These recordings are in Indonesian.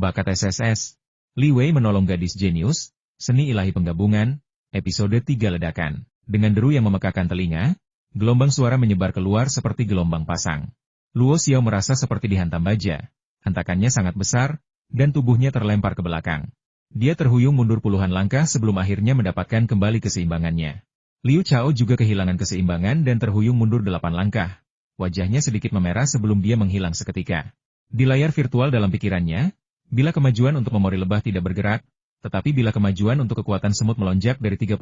Bakat SSS. Li Wei menolong gadis jenius, seni ilahi penggabungan, episode 3 ledakan. Dengan deru yang memekakan telinga, gelombang suara menyebar keluar seperti gelombang pasang. Luo Xiao merasa seperti dihantam baja. Hentakannya sangat besar, dan tubuhnya terlempar ke belakang. Dia terhuyung mundur puluhan langkah sebelum akhirnya mendapatkan kembali keseimbangannya. Liu Chao juga kehilangan keseimbangan dan terhuyung mundur 8 langkah. Wajahnya sedikit memerah sebelum dia menghilang seketika. Di layar virtual dalam pikirannya, bila kemajuan untuk memori lebah tidak bergerak, tetapi bila kemajuan untuk kekuatan semut melonjak dari 31%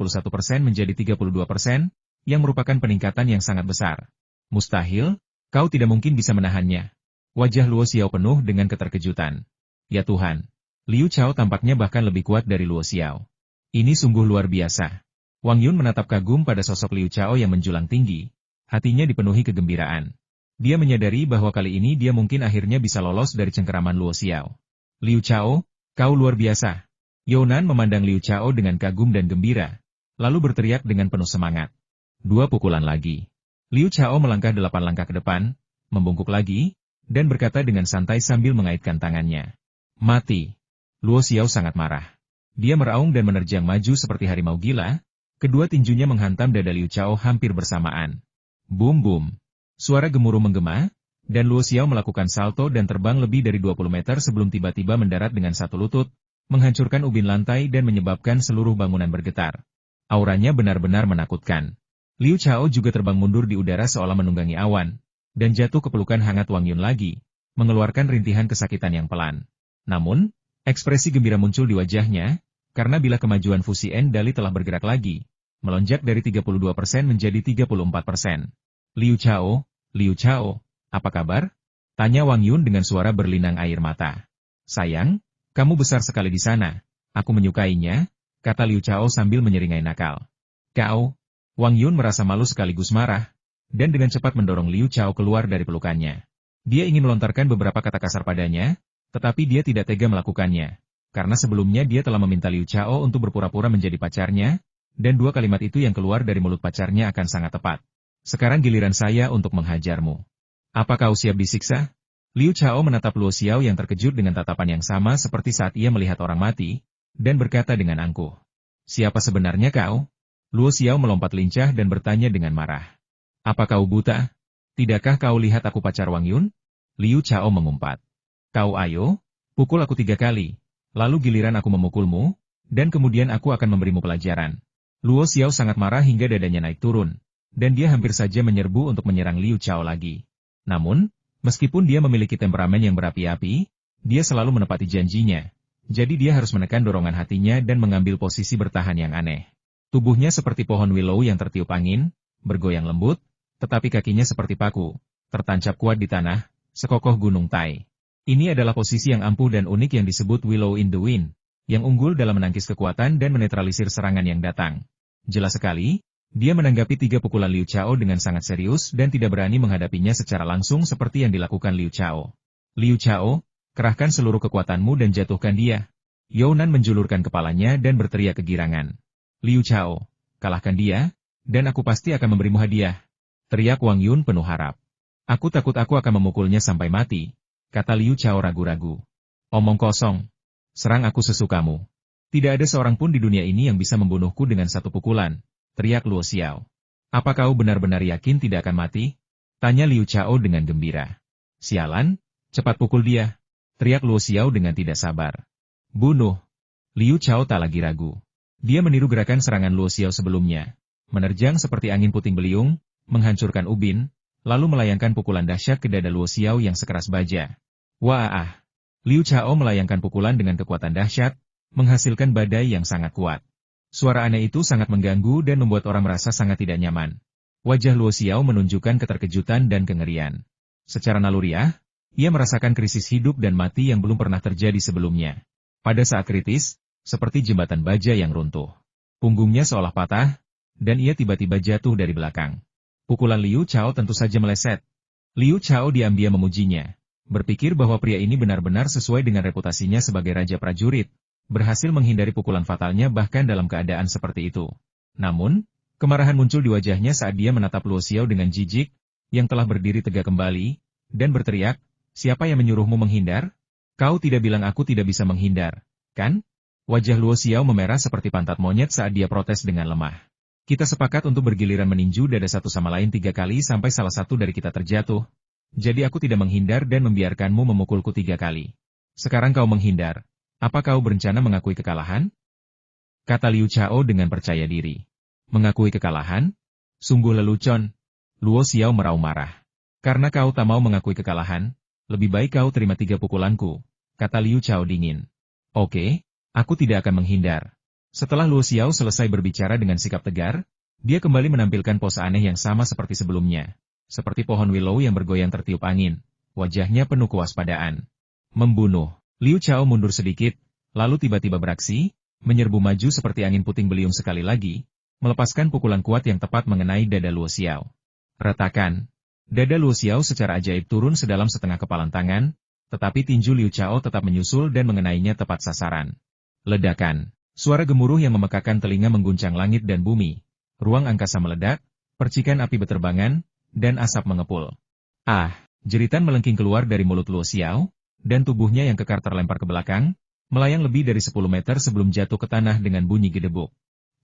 menjadi 32%, yang merupakan peningkatan yang sangat besar. Mustahil, kau tidak mungkin bisa menahannya. Wajah Luo Xiao penuh dengan keterkejutan. Ya Tuhan, Liu Chao tampaknya bahkan lebih kuat dari Luo Xiao. Ini sungguh luar biasa. Wang Yun menatap kagum pada sosok Liu Chao yang menjulang tinggi. Hatinya dipenuhi kegembiraan. Dia menyadari bahwa kali ini dia mungkin akhirnya bisa lolos dari cengkeraman Luo Xiao. Liu Chao, kau luar biasa. Younan memandang Liu Chao dengan kagum dan gembira, lalu berteriak dengan penuh semangat. 2 pukulan lagi. Liu Chao melangkah 8 langkah ke depan, membungkuk lagi, dan berkata dengan santai sambil mengaitkan tangannya. Mati. Luo Xiao sangat marah. Dia meraung dan menerjang maju seperti harimau gila, kedua tinjunya menghantam dada Liu Chao hampir bersamaan. Boom boom. Suara gemuruh menggema, dan Luo Xiao melakukan salto dan terbang lebih dari 20 meter sebelum tiba-tiba mendarat dengan satu lutut, menghancurkan ubin lantai dan menyebabkan seluruh bangunan bergetar. Auranya benar-benar menakutkan. Liu Chao juga terbang mundur di udara seolah menunggangi awan, dan jatuh ke pelukan hangat Wang Yun lagi, mengeluarkan rintihan kesakitan yang pelan. Namun, ekspresi gembira muncul di wajahnya, karena bila kemajuan fusi Endali telah bergerak lagi, melonjak dari 32% menjadi 34%. Liu Chao, apa kabar? Tanya Wang Yun dengan suara berlinang air mata. Sayang, kamu besar sekali di sana. Aku menyukainya, kata Liu Chao sambil menyeringai nakal. Kau? Wang Yun merasa malu sekaligus marah, dan dengan cepat mendorong Liu Chao keluar dari pelukannya. Dia ingin melontarkan beberapa kata kasar padanya, tetapi dia tidak tega melakukannya, karena sebelumnya dia telah meminta Liu Chao untuk berpura-pura menjadi pacarnya, dan 2 kalimat itu yang keluar dari mulut pacarnya akan sangat tepat. Sekarang giliran saya untuk menghajarmu. Apa kau siap disiksa? Liu Chao menatap Luo Xiao yang terkejut dengan tatapan yang sama seperti saat ia melihat orang mati, dan berkata dengan angkuh. Siapa sebenarnya kau? Luo Xiao melompat lincah dan bertanya dengan marah. Apa kau buta? Tidakkah kau lihat aku pacar Wang Yun? Liu Chao mengumpat. Kau ayo, pukul aku 3 kali, lalu giliran aku memukulmu, dan kemudian aku akan memberimu pelajaran. Luo Xiao sangat marah hingga dadanya naik turun, dan dia hampir saja menyerbu untuk menyerang Liu Chao lagi. Namun, meskipun dia memiliki temperamen yang berapi-api, dia selalu menepati janjinya, jadi dia harus menekan dorongan hatinya dan mengambil posisi bertahan yang aneh. Tubuhnya seperti pohon willow yang tertiup angin, bergoyang lembut, tetapi kakinya seperti paku, tertancap kuat di tanah, sekokoh gunung Tai. Ini adalah posisi yang ampuh dan unik yang disebut willow in the wind, yang unggul dalam menangkis kekuatan dan menetralisir serangan yang datang. Jelas sekali, dia menanggapi 3 pukulan Liu Chao dengan sangat serius dan tidak berani menghadapinya secara langsung seperti yang dilakukan Liu Chao. Liu Chao, kerahkan seluruh kekuatanmu dan jatuhkan dia. Younan menjulurkan kepalanya dan berteriak kegirangan. Liu Chao, kalahkan dia, dan aku pasti akan memberimu hadiah. Teriak Wang Yun penuh harap. Aku takut aku akan memukulnya sampai mati, kata Liu Chao ragu-ragu. Omong kosong. Serang aku sesukamu. Tidak ada seorang pun di dunia ini yang bisa membunuhku dengan 1 pukulan, teriak Luo Xiao. Apa kau benar-benar yakin tidak akan mati? Tanya Liu Chao dengan gembira. Sialan, cepat pukul dia, teriak Luo Xiao dengan tidak sabar. Bunuh. Liu Chao tak lagi ragu. Dia meniru gerakan serangan Luo Xiao sebelumnya, menerjang seperti angin puting beliung, menghancurkan ubin, lalu melayangkan pukulan dahsyat ke dada Luo Xiao yang sekeras baja. Wah! Liu Chao melayangkan pukulan dengan kekuatan dahsyat, menghasilkan badai yang sangat kuat. Suara aneh itu sangat mengganggu dan membuat orang merasa sangat tidak nyaman. Wajah Luo Xiao menunjukkan keterkejutan dan kengerian. Secara naluriah, ia merasakan krisis hidup dan mati yang belum pernah terjadi sebelumnya. Pada saat kritis, seperti jembatan baja yang runtuh. Punggungnya seolah patah, dan ia tiba-tiba jatuh dari belakang. Pukulan Liu Chao tentu saja meleset. Liu Chao diam-diam memujinya, berpikir bahwa pria ini benar-benar sesuai dengan reputasinya sebagai raja prajurit, berhasil menghindari pukulan fatalnya bahkan dalam keadaan seperti itu. Namun, kemarahan muncul di wajahnya saat dia menatap Luo Xiao dengan jijik, yang telah berdiri tegak kembali, dan berteriak, siapa yang menyuruhmu menghindar? Kau tidak bilang aku tidak bisa menghindar, kan? Wajah Luo Xiao memerah seperti pantat monyet saat dia protes dengan lemah. Kita sepakat untuk bergiliran meninju dada satu sama lain 3 kali sampai salah satu dari kita terjatuh. Jadi aku tidak menghindar dan membiarkanmu memukulku 3 kali. Sekarang kau menghindar. Apa kau berencana mengakui kekalahan? Kata Liu Chao dengan percaya diri. Mengakui kekalahan? Sungguh lelucon. Luo Xiao meraung marah. Karena kau tak mau mengakui kekalahan, lebih baik kau terima 3 pukulanku, kata Liu Chao dingin. Oke, aku tidak akan menghindar. Setelah Luo Xiao selesai berbicara dengan sikap tegar, dia kembali menampilkan pose aneh yang sama seperti sebelumnya. Seperti pohon willow yang bergoyang tertiup angin, wajahnya penuh kewaspadaan. Membunuh. Liu Chao mundur sedikit, lalu tiba-tiba beraksi, menyerbu maju seperti angin puting beliung sekali lagi, melepaskan pukulan kuat yang tepat mengenai dada Luo Xiao. Retakan. Dada Luo Xiao secara ajaib turun sedalam setengah kepalan tangan, tetapi tinju Liu Chao tetap menyusul dan mengenainya tepat sasaran. Ledakan. Suara gemuruh yang memekakan telinga mengguncang langit dan bumi. Ruang angkasa meledak, percikan api beterbangan, dan asap mengepul. Ah! Jeritan melengking keluar dari mulut Luo Xiao, dan tubuhnya yang kekar terlempar ke belakang, melayang lebih dari 10 meter sebelum jatuh ke tanah dengan bunyi gedebuk.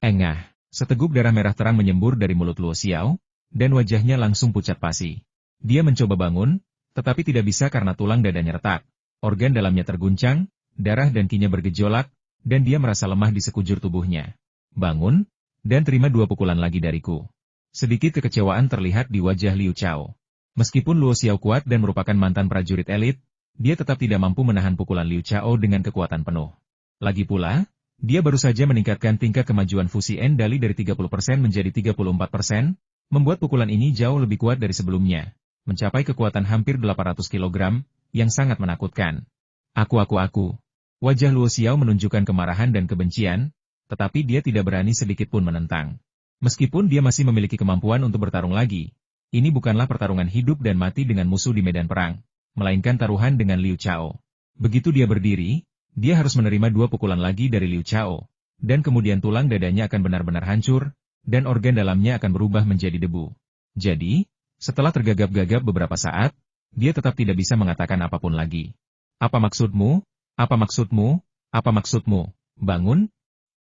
Engah! Seteguk darah merah terang menyembur dari mulut Luo Xiao, dan wajahnya langsung pucat pasi. Dia mencoba bangun, tetapi tidak bisa karena tulang dadanya retak. Organ dalamnya terguncang, darah dan kinya bergejolak, dan dia merasa lemah di sekujur tubuhnya. Bangun, dan terima 2 pukulan lagi dariku. Sedikit kekecewaan terlihat di wajah Liu Chao. Meskipun Luo Xiao kuat dan merupakan mantan prajurit elit, dia tetap tidak mampu menahan pukulan Liu Chao dengan kekuatan penuh. Lagi pula, dia baru saja meningkatkan tingkat kemajuan fusi Endali dari 30% menjadi 34%, membuat pukulan ini jauh lebih kuat dari sebelumnya, mencapai kekuatan hampir 800 kg, yang sangat menakutkan. Aku. Wajah Luo Xiao menunjukkan kemarahan dan kebencian, tetapi dia tidak berani sedikit pun menentang. Meskipun dia masih memiliki kemampuan untuk bertarung lagi, ini bukanlah pertarungan hidup dan mati dengan musuh di medan perang, melainkan taruhan dengan Liu Chao. Begitu dia berdiri, dia harus menerima 2 pukulan lagi dari Liu Chao, dan kemudian tulang dadanya akan benar-benar hancur, dan organ dalamnya akan berubah menjadi debu. Jadi, setelah tergagap-gagap beberapa saat, dia tetap tidak bisa mengatakan apapun lagi. Apa maksudmu? Apa maksudmu? Apa maksudmu? Bangun?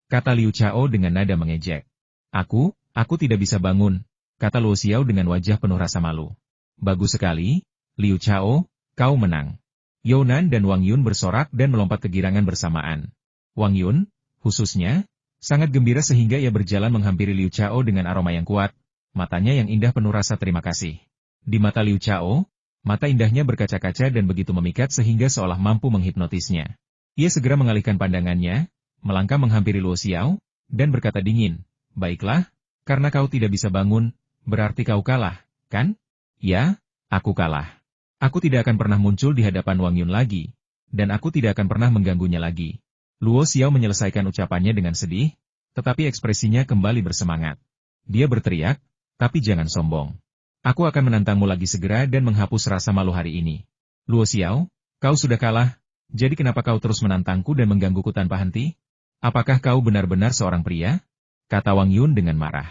Kata Liu Chao dengan nada mengejek. Aku tidak bisa bangun, kata Luo Xiao dengan wajah penuh rasa malu. Bagus sekali, Liu Chao, kau menang. Younan dan Wang Yun bersorak dan melompat kegirangan bersamaan. Wang Yun, khususnya, sangat gembira sehingga ia berjalan menghampiri Liu Chao dengan aroma yang kuat, matanya yang indah penuh rasa terima kasih. Di mata Liu Chao, mata indahnya berkaca-kaca dan begitu memikat sehingga seolah mampu menghipnotisnya. Ia segera mengalihkan pandangannya, melangkah menghampiri Luo Xiao, dan berkata dingin, baiklah, karena kau tidak bisa bangun, berarti kau kalah, kan? Ya, aku kalah. Aku tidak akan pernah muncul di hadapan Wang Yun lagi, dan aku tidak akan pernah mengganggunya lagi. Luo Xiao menyelesaikan ucapannya dengan sedih, tetapi ekspresinya kembali bersemangat. Dia berteriak, tapi jangan sombong. Aku akan menantangmu lagi segera dan menghapus rasa malu hari ini. Luo Xiao, kau sudah kalah, jadi kenapa kau terus menantangku dan menggangguku tanpa henti? Apakah kau benar-benar seorang pria? Kata Wang Yun dengan marah.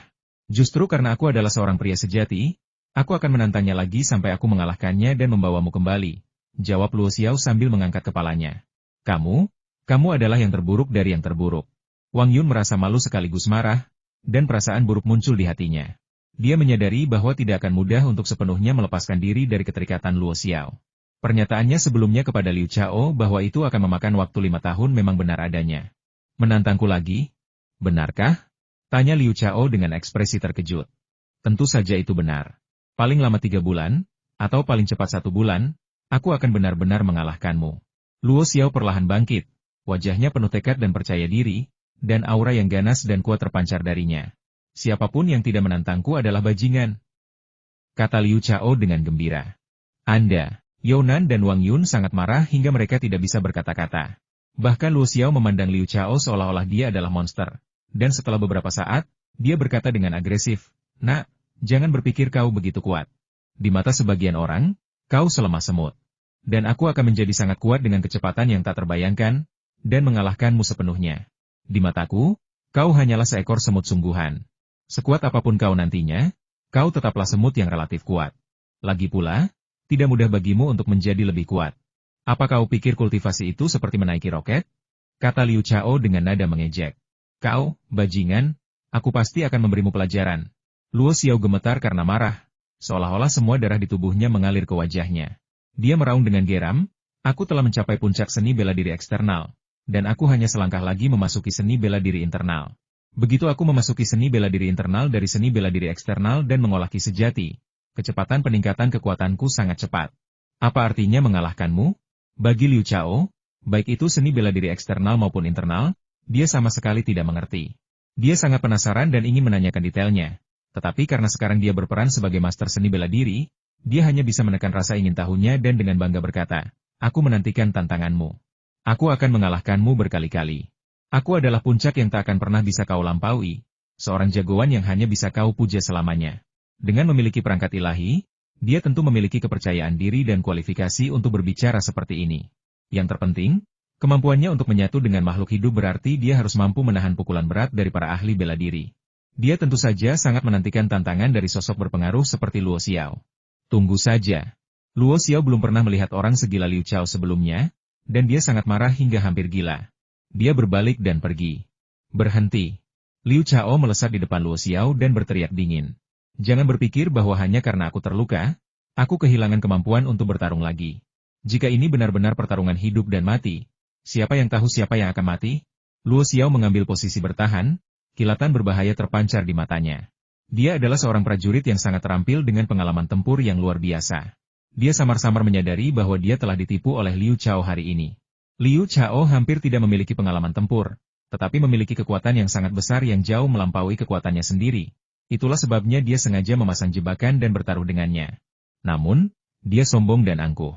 Justru karena aku adalah seorang pria sejati, aku akan menantangnya lagi sampai aku mengalahkannya dan membawamu kembali. Jawab Luo Xiao sambil mengangkat kepalanya. Kamu adalah yang terburuk dari yang terburuk. Wang Yun merasa malu sekaligus marah, dan perasaan buruk muncul di hatinya. Dia menyadari bahwa tidak akan mudah untuk sepenuhnya melepaskan diri dari keterikatan Luo Xiao. Pernyataannya sebelumnya kepada Liu Chao bahwa itu akan memakan waktu 5 tahun memang benar adanya. Menantangku lagi? Benarkah? Tanya Liu Chao dengan ekspresi terkejut. Tentu saja itu benar. Paling lama 3 bulan, atau paling cepat 1 bulan, aku akan benar-benar mengalahkanmu. Luo Xiao perlahan bangkit. Wajahnya penuh tekad dan percaya diri, dan aura yang ganas dan kuat terpancar darinya. Siapapun yang tidak menantangku adalah bajingan. Kata Liu Chao dengan gembira. Anda, Younan dan Wang Yun sangat marah hingga mereka tidak bisa berkata-kata. Bahkan Luo Xiao memandang Liu Chao seolah-olah dia adalah monster. Dan setelah beberapa saat, dia berkata dengan agresif, Nak, jangan berpikir kau begitu kuat. Di mata sebagian orang, kau selemah semut. Dan aku akan menjadi sangat kuat dengan kecepatan yang tak terbayangkan, dan mengalahkanmu sepenuhnya. Di mataku, kau hanyalah seekor semut sungguhan. Sekuat apapun kau nantinya, kau tetaplah semut yang relatif kuat. Lagi pula, tidak mudah bagimu untuk menjadi lebih kuat. Apa kau pikir kultivasi itu seperti menaiki roket? Kata Liu Chao dengan nada mengejek. Kau, bajingan, aku pasti akan memberimu pelajaran. Luo Xiao gemetar karena marah, seolah-olah semua darah di tubuhnya mengalir ke wajahnya. Dia meraung dengan geram, aku telah mencapai puncak seni bela diri eksternal, dan aku hanya selangkah lagi memasuki seni bela diri internal. Begitu aku memasuki seni bela diri internal dari seni bela diri eksternal dan mengolah ki sejati, kecepatan peningkatan kekuatanku sangat cepat. Apa artinya mengalahkanmu? Bagi Liu Chao, baik itu seni bela diri eksternal maupun internal, dia sama sekali tidak mengerti. Dia sangat penasaran dan ingin menanyakan detailnya. Tetapi karena sekarang dia berperan sebagai master seni bela diri, dia hanya bisa menekan rasa ingin tahunya dan dengan bangga berkata, aku menantikan tantanganmu. Aku akan mengalahkanmu berkali-kali. Aku adalah puncak yang tak akan pernah bisa kau lampaui, seorang jagoan yang hanya bisa kau puja selamanya. Dengan memiliki perangkat ilahi, dia tentu memiliki kepercayaan diri dan kualifikasi untuk berbicara seperti ini. Yang terpenting, kemampuannya untuk menyatu dengan makhluk hidup berarti dia harus mampu menahan pukulan berat dari para ahli bela diri. Dia tentu saja sangat menantikan tantangan dari sosok berpengaruh seperti Luo Xiao. Tunggu saja. Luo Xiao belum pernah melihat orang segila Liu Chao sebelumnya, dan dia sangat marah hingga hampir gila. Dia berbalik dan pergi. Berhenti. Liu Chao melesat di depan Luo Xiao dan berteriak dingin. Jangan berpikir bahwa hanya karena aku terluka, aku kehilangan kemampuan untuk bertarung lagi. Jika ini benar-benar pertarungan hidup dan mati, siapa yang tahu siapa yang akan mati? Luo Xiao mengambil posisi bertahan, kilatan berbahaya terpancar di matanya. Dia adalah seorang prajurit yang sangat terampil dengan pengalaman tempur yang luar biasa. Dia samar-samar menyadari bahwa dia telah ditipu oleh Liu Chao hari ini. Liu Chao hampir tidak memiliki pengalaman tempur, tetapi memiliki kekuatan yang sangat besar yang jauh melampaui kekuatannya sendiri. Itulah sebabnya dia sengaja memasang jebakan dan bertaruh dengannya. Namun, dia sombong dan angkuh.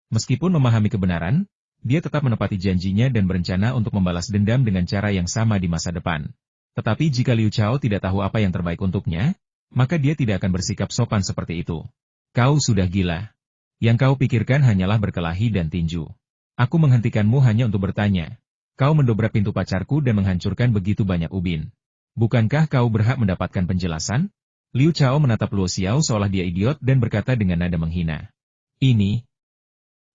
Meskipun memahami kebenaran, dia tetap menepati janjinya dan berencana untuk membalas dendam dengan cara yang sama di masa depan. Tetapi jika Liu Chao tidak tahu apa yang terbaik untuknya, maka dia tidak akan bersikap sopan seperti itu. Kau sudah gila. Yang kau pikirkan hanyalah berkelahi dan tinju. Aku menghentikanmu hanya untuk bertanya. Kau mendobrak pintu pacarku dan menghancurkan begitu banyak ubin. Bukankah kau berhak mendapatkan penjelasan? Liu Chao menatap Luo Xiao seolah dia idiot dan berkata dengan nada menghina. Ini.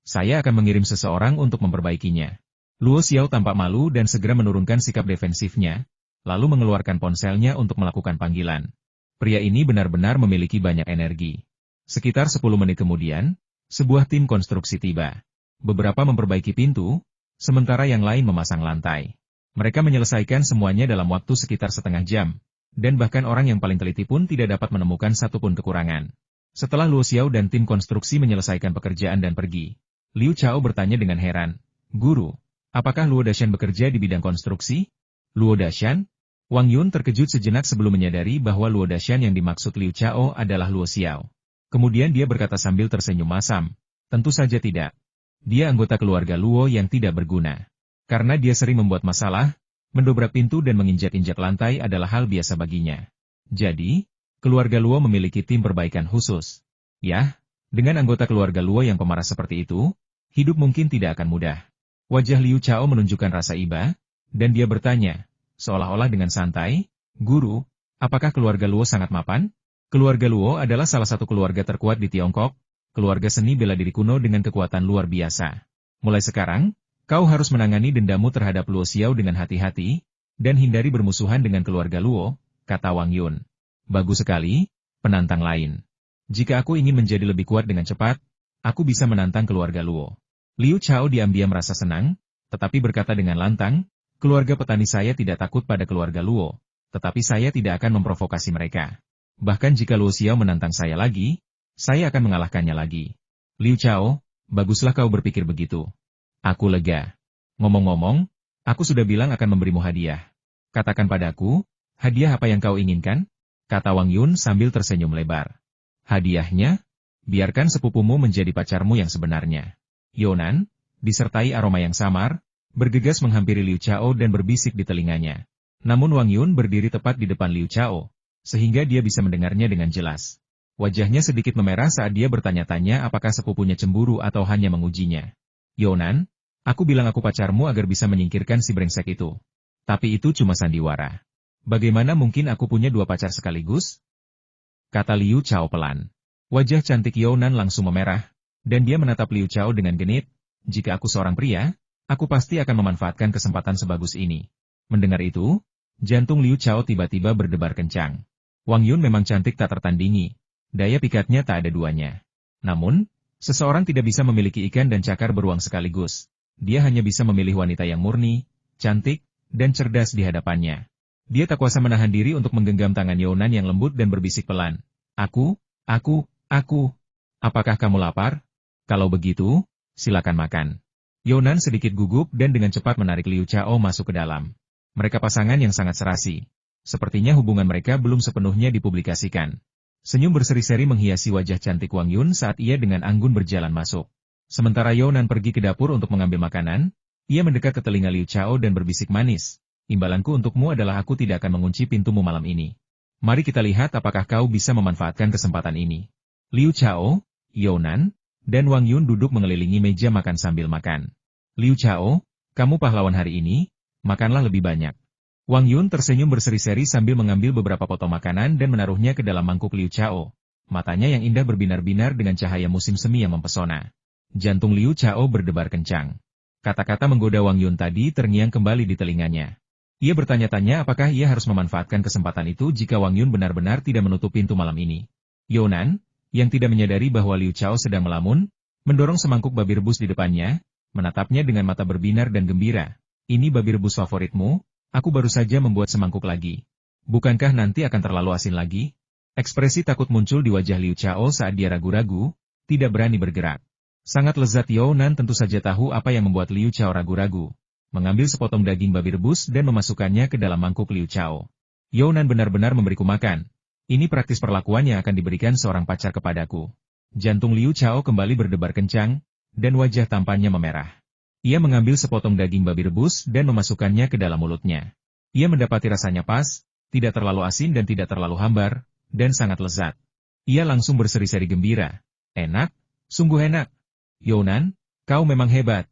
Saya akan mengirim seseorang untuk memperbaikinya. Luo Xiao tampak malu dan segera menurunkan sikap defensifnya, lalu mengeluarkan ponselnya untuk melakukan panggilan. Pria ini benar-benar memiliki banyak energi. Sekitar 10 menit kemudian, sebuah tim konstruksi tiba. Beberapa memperbaiki pintu, sementara yang lain memasang lantai. Mereka menyelesaikan semuanya dalam waktu sekitar setengah jam, dan bahkan orang yang paling teliti pun tidak dapat menemukan satupun kekurangan. Setelah Luo Xiao dan tim konstruksi menyelesaikan pekerjaan dan pergi, Liu Chao bertanya dengan heran, Guru, apakah Luo Dashan bekerja di bidang konstruksi? Luo Dashan? Wang Yun terkejut sejenak sebelum menyadari bahwa Luo Dashan yang dimaksud Liu Chao adalah Luo Xiao. Kemudian dia berkata sambil tersenyum masam, tentu saja tidak. Dia anggota keluarga Luo yang tidak berguna. Karena dia sering membuat masalah, mendobrak pintu dan menginjak-injak lantai adalah hal biasa baginya. Jadi, keluarga Luo memiliki tim perbaikan khusus. Yah, dengan anggota keluarga Luo yang pemarah seperti itu, hidup mungkin tidak akan mudah. Wajah Liu Chao menunjukkan rasa iba, dan dia bertanya, seolah-olah dengan santai, Guru, apakah keluarga Luo sangat mapan? Keluarga Luo adalah salah satu keluarga terkuat di Tiongkok, keluarga seni bela diri kuno dengan kekuatan luar biasa. Mulai sekarang, kau harus menangani dendamu terhadap Luo Xiao dengan hati-hati, dan hindari bermusuhan dengan keluarga Luo, kata Wang Yun. Bagus sekali, penantang lain. Jika aku ingin menjadi lebih kuat dengan cepat, aku bisa menantang keluarga Luo. Liu Chao diam-diam merasa senang, tetapi berkata dengan lantang, keluarga petani saya tidak takut pada keluarga Luo, tetapi saya tidak akan memprovokasi mereka. Bahkan jika Luo Xiao menantang saya lagi, saya akan mengalahkannya lagi. Liu Chao, baguslah kau berpikir begitu. Aku lega. Ngomong-ngomong, aku sudah bilang akan memberimu hadiah. Katakan padaku, hadiah apa yang kau inginkan? Kata Wang Yun sambil tersenyum lebar. Hadiahnya? Biarkan sepupumu menjadi pacarmu yang sebenarnya. Yonan, disertai aroma yang samar, bergegas menghampiri Liu Chao dan berbisik di telinganya. Namun Wang Yun berdiri tepat di depan Liu Chao, sehingga dia bisa mendengarnya dengan jelas. Wajahnya sedikit memerah saat dia bertanya-tanya apakah sepupunya cemburu atau hanya mengujinya. Yonan, aku bilang aku pacarmu agar bisa menyingkirkan si brengsek itu. Tapi itu cuma sandiwara. Bagaimana mungkin aku punya 2 pacar sekaligus? Kata Liu Chao pelan. Wajah cantik Yonan langsung memerah, dan dia menatap Liu Chao dengan genit, Jika aku seorang pria, aku pasti akan memanfaatkan kesempatan sebagus ini. Mendengar itu, jantung Liu Chao tiba-tiba berdebar kencang. Wang Yun memang cantik tak tertandingi. Daya pikatnya tak ada duanya. Namun, seseorang tidak bisa memiliki ikan dan cakar beruang sekaligus. Dia hanya bisa memilih wanita yang murni, cantik, dan cerdas di hadapannya. Dia tak kuasa menahan diri untuk menggenggam tangan Younan yang lembut dan berbisik pelan. Aku. Apakah kamu lapar? Kalau begitu, silakan makan. Younan sedikit gugup dan dengan cepat menarik Liu Chao masuk ke dalam. Mereka pasangan yang sangat serasi. Sepertinya hubungan mereka belum sepenuhnya dipublikasikan. Senyum berseri-seri menghiasi wajah cantik Wang Yun saat ia dengan anggun berjalan masuk. Sementara Younan pergi ke dapur untuk mengambil makanan, ia mendekat ke telinga Liu Chao dan berbisik manis. Imbalanku untukmu adalah aku tidak akan mengunci pintumu malam ini. Mari kita lihat apakah kau bisa memanfaatkan kesempatan ini. Liu Chao, Younan, dan Wang Yun duduk mengelilingi meja makan sambil makan. Liu Chao, kamu pahlawan hari ini, makanlah lebih banyak. Wang Yun tersenyum berseri-seri sambil mengambil beberapa potong makanan dan menaruhnya ke dalam mangkuk Liu Chao. Matanya yang indah berbinar-binar dengan cahaya musim semi yang mempesona. Jantung Liu Chao berdebar kencang. Kata-kata menggoda Wang Yun tadi terngiang kembali di telinganya. Ia bertanya-tanya apakah ia harus memanfaatkan kesempatan itu jika Wang Yun benar-benar tidak menutup pintu malam ini. Younan, yang tidak menyadari bahwa Liu Chao sedang melamun, mendorong semangkuk babi rebus di depannya, menatapnya dengan mata berbinar dan gembira. Ini babi rebus favoritmu? Aku baru saja membuat semangkuk lagi. Bukankah nanti akan terlalu asin lagi? Ekspresi takut muncul di wajah Liu Chao saat dia ragu-ragu, tidak berani bergerak. Sangat lezat. Younan tentu saja tahu apa yang membuat Liu Chao ragu-ragu. Mengambil sepotong daging babi rebus dan memasukkannya ke dalam mangkuk Liu Chao. Younan benar-benar memberiku makan. Ini praktis perlakuan yang akan diberikan seorang pacar kepadaku. Jantung Liu Chao kembali berdebar kencang, dan wajah tampannya memerah. Ia mengambil sepotong daging babi rebus dan memasukkannya ke dalam mulutnya. Ia mendapati rasanya pas, tidak terlalu asin dan tidak terlalu hambar, dan sangat lezat. Ia langsung berseri-seri gembira. Enak, sungguh enak. Younan, kau memang hebat.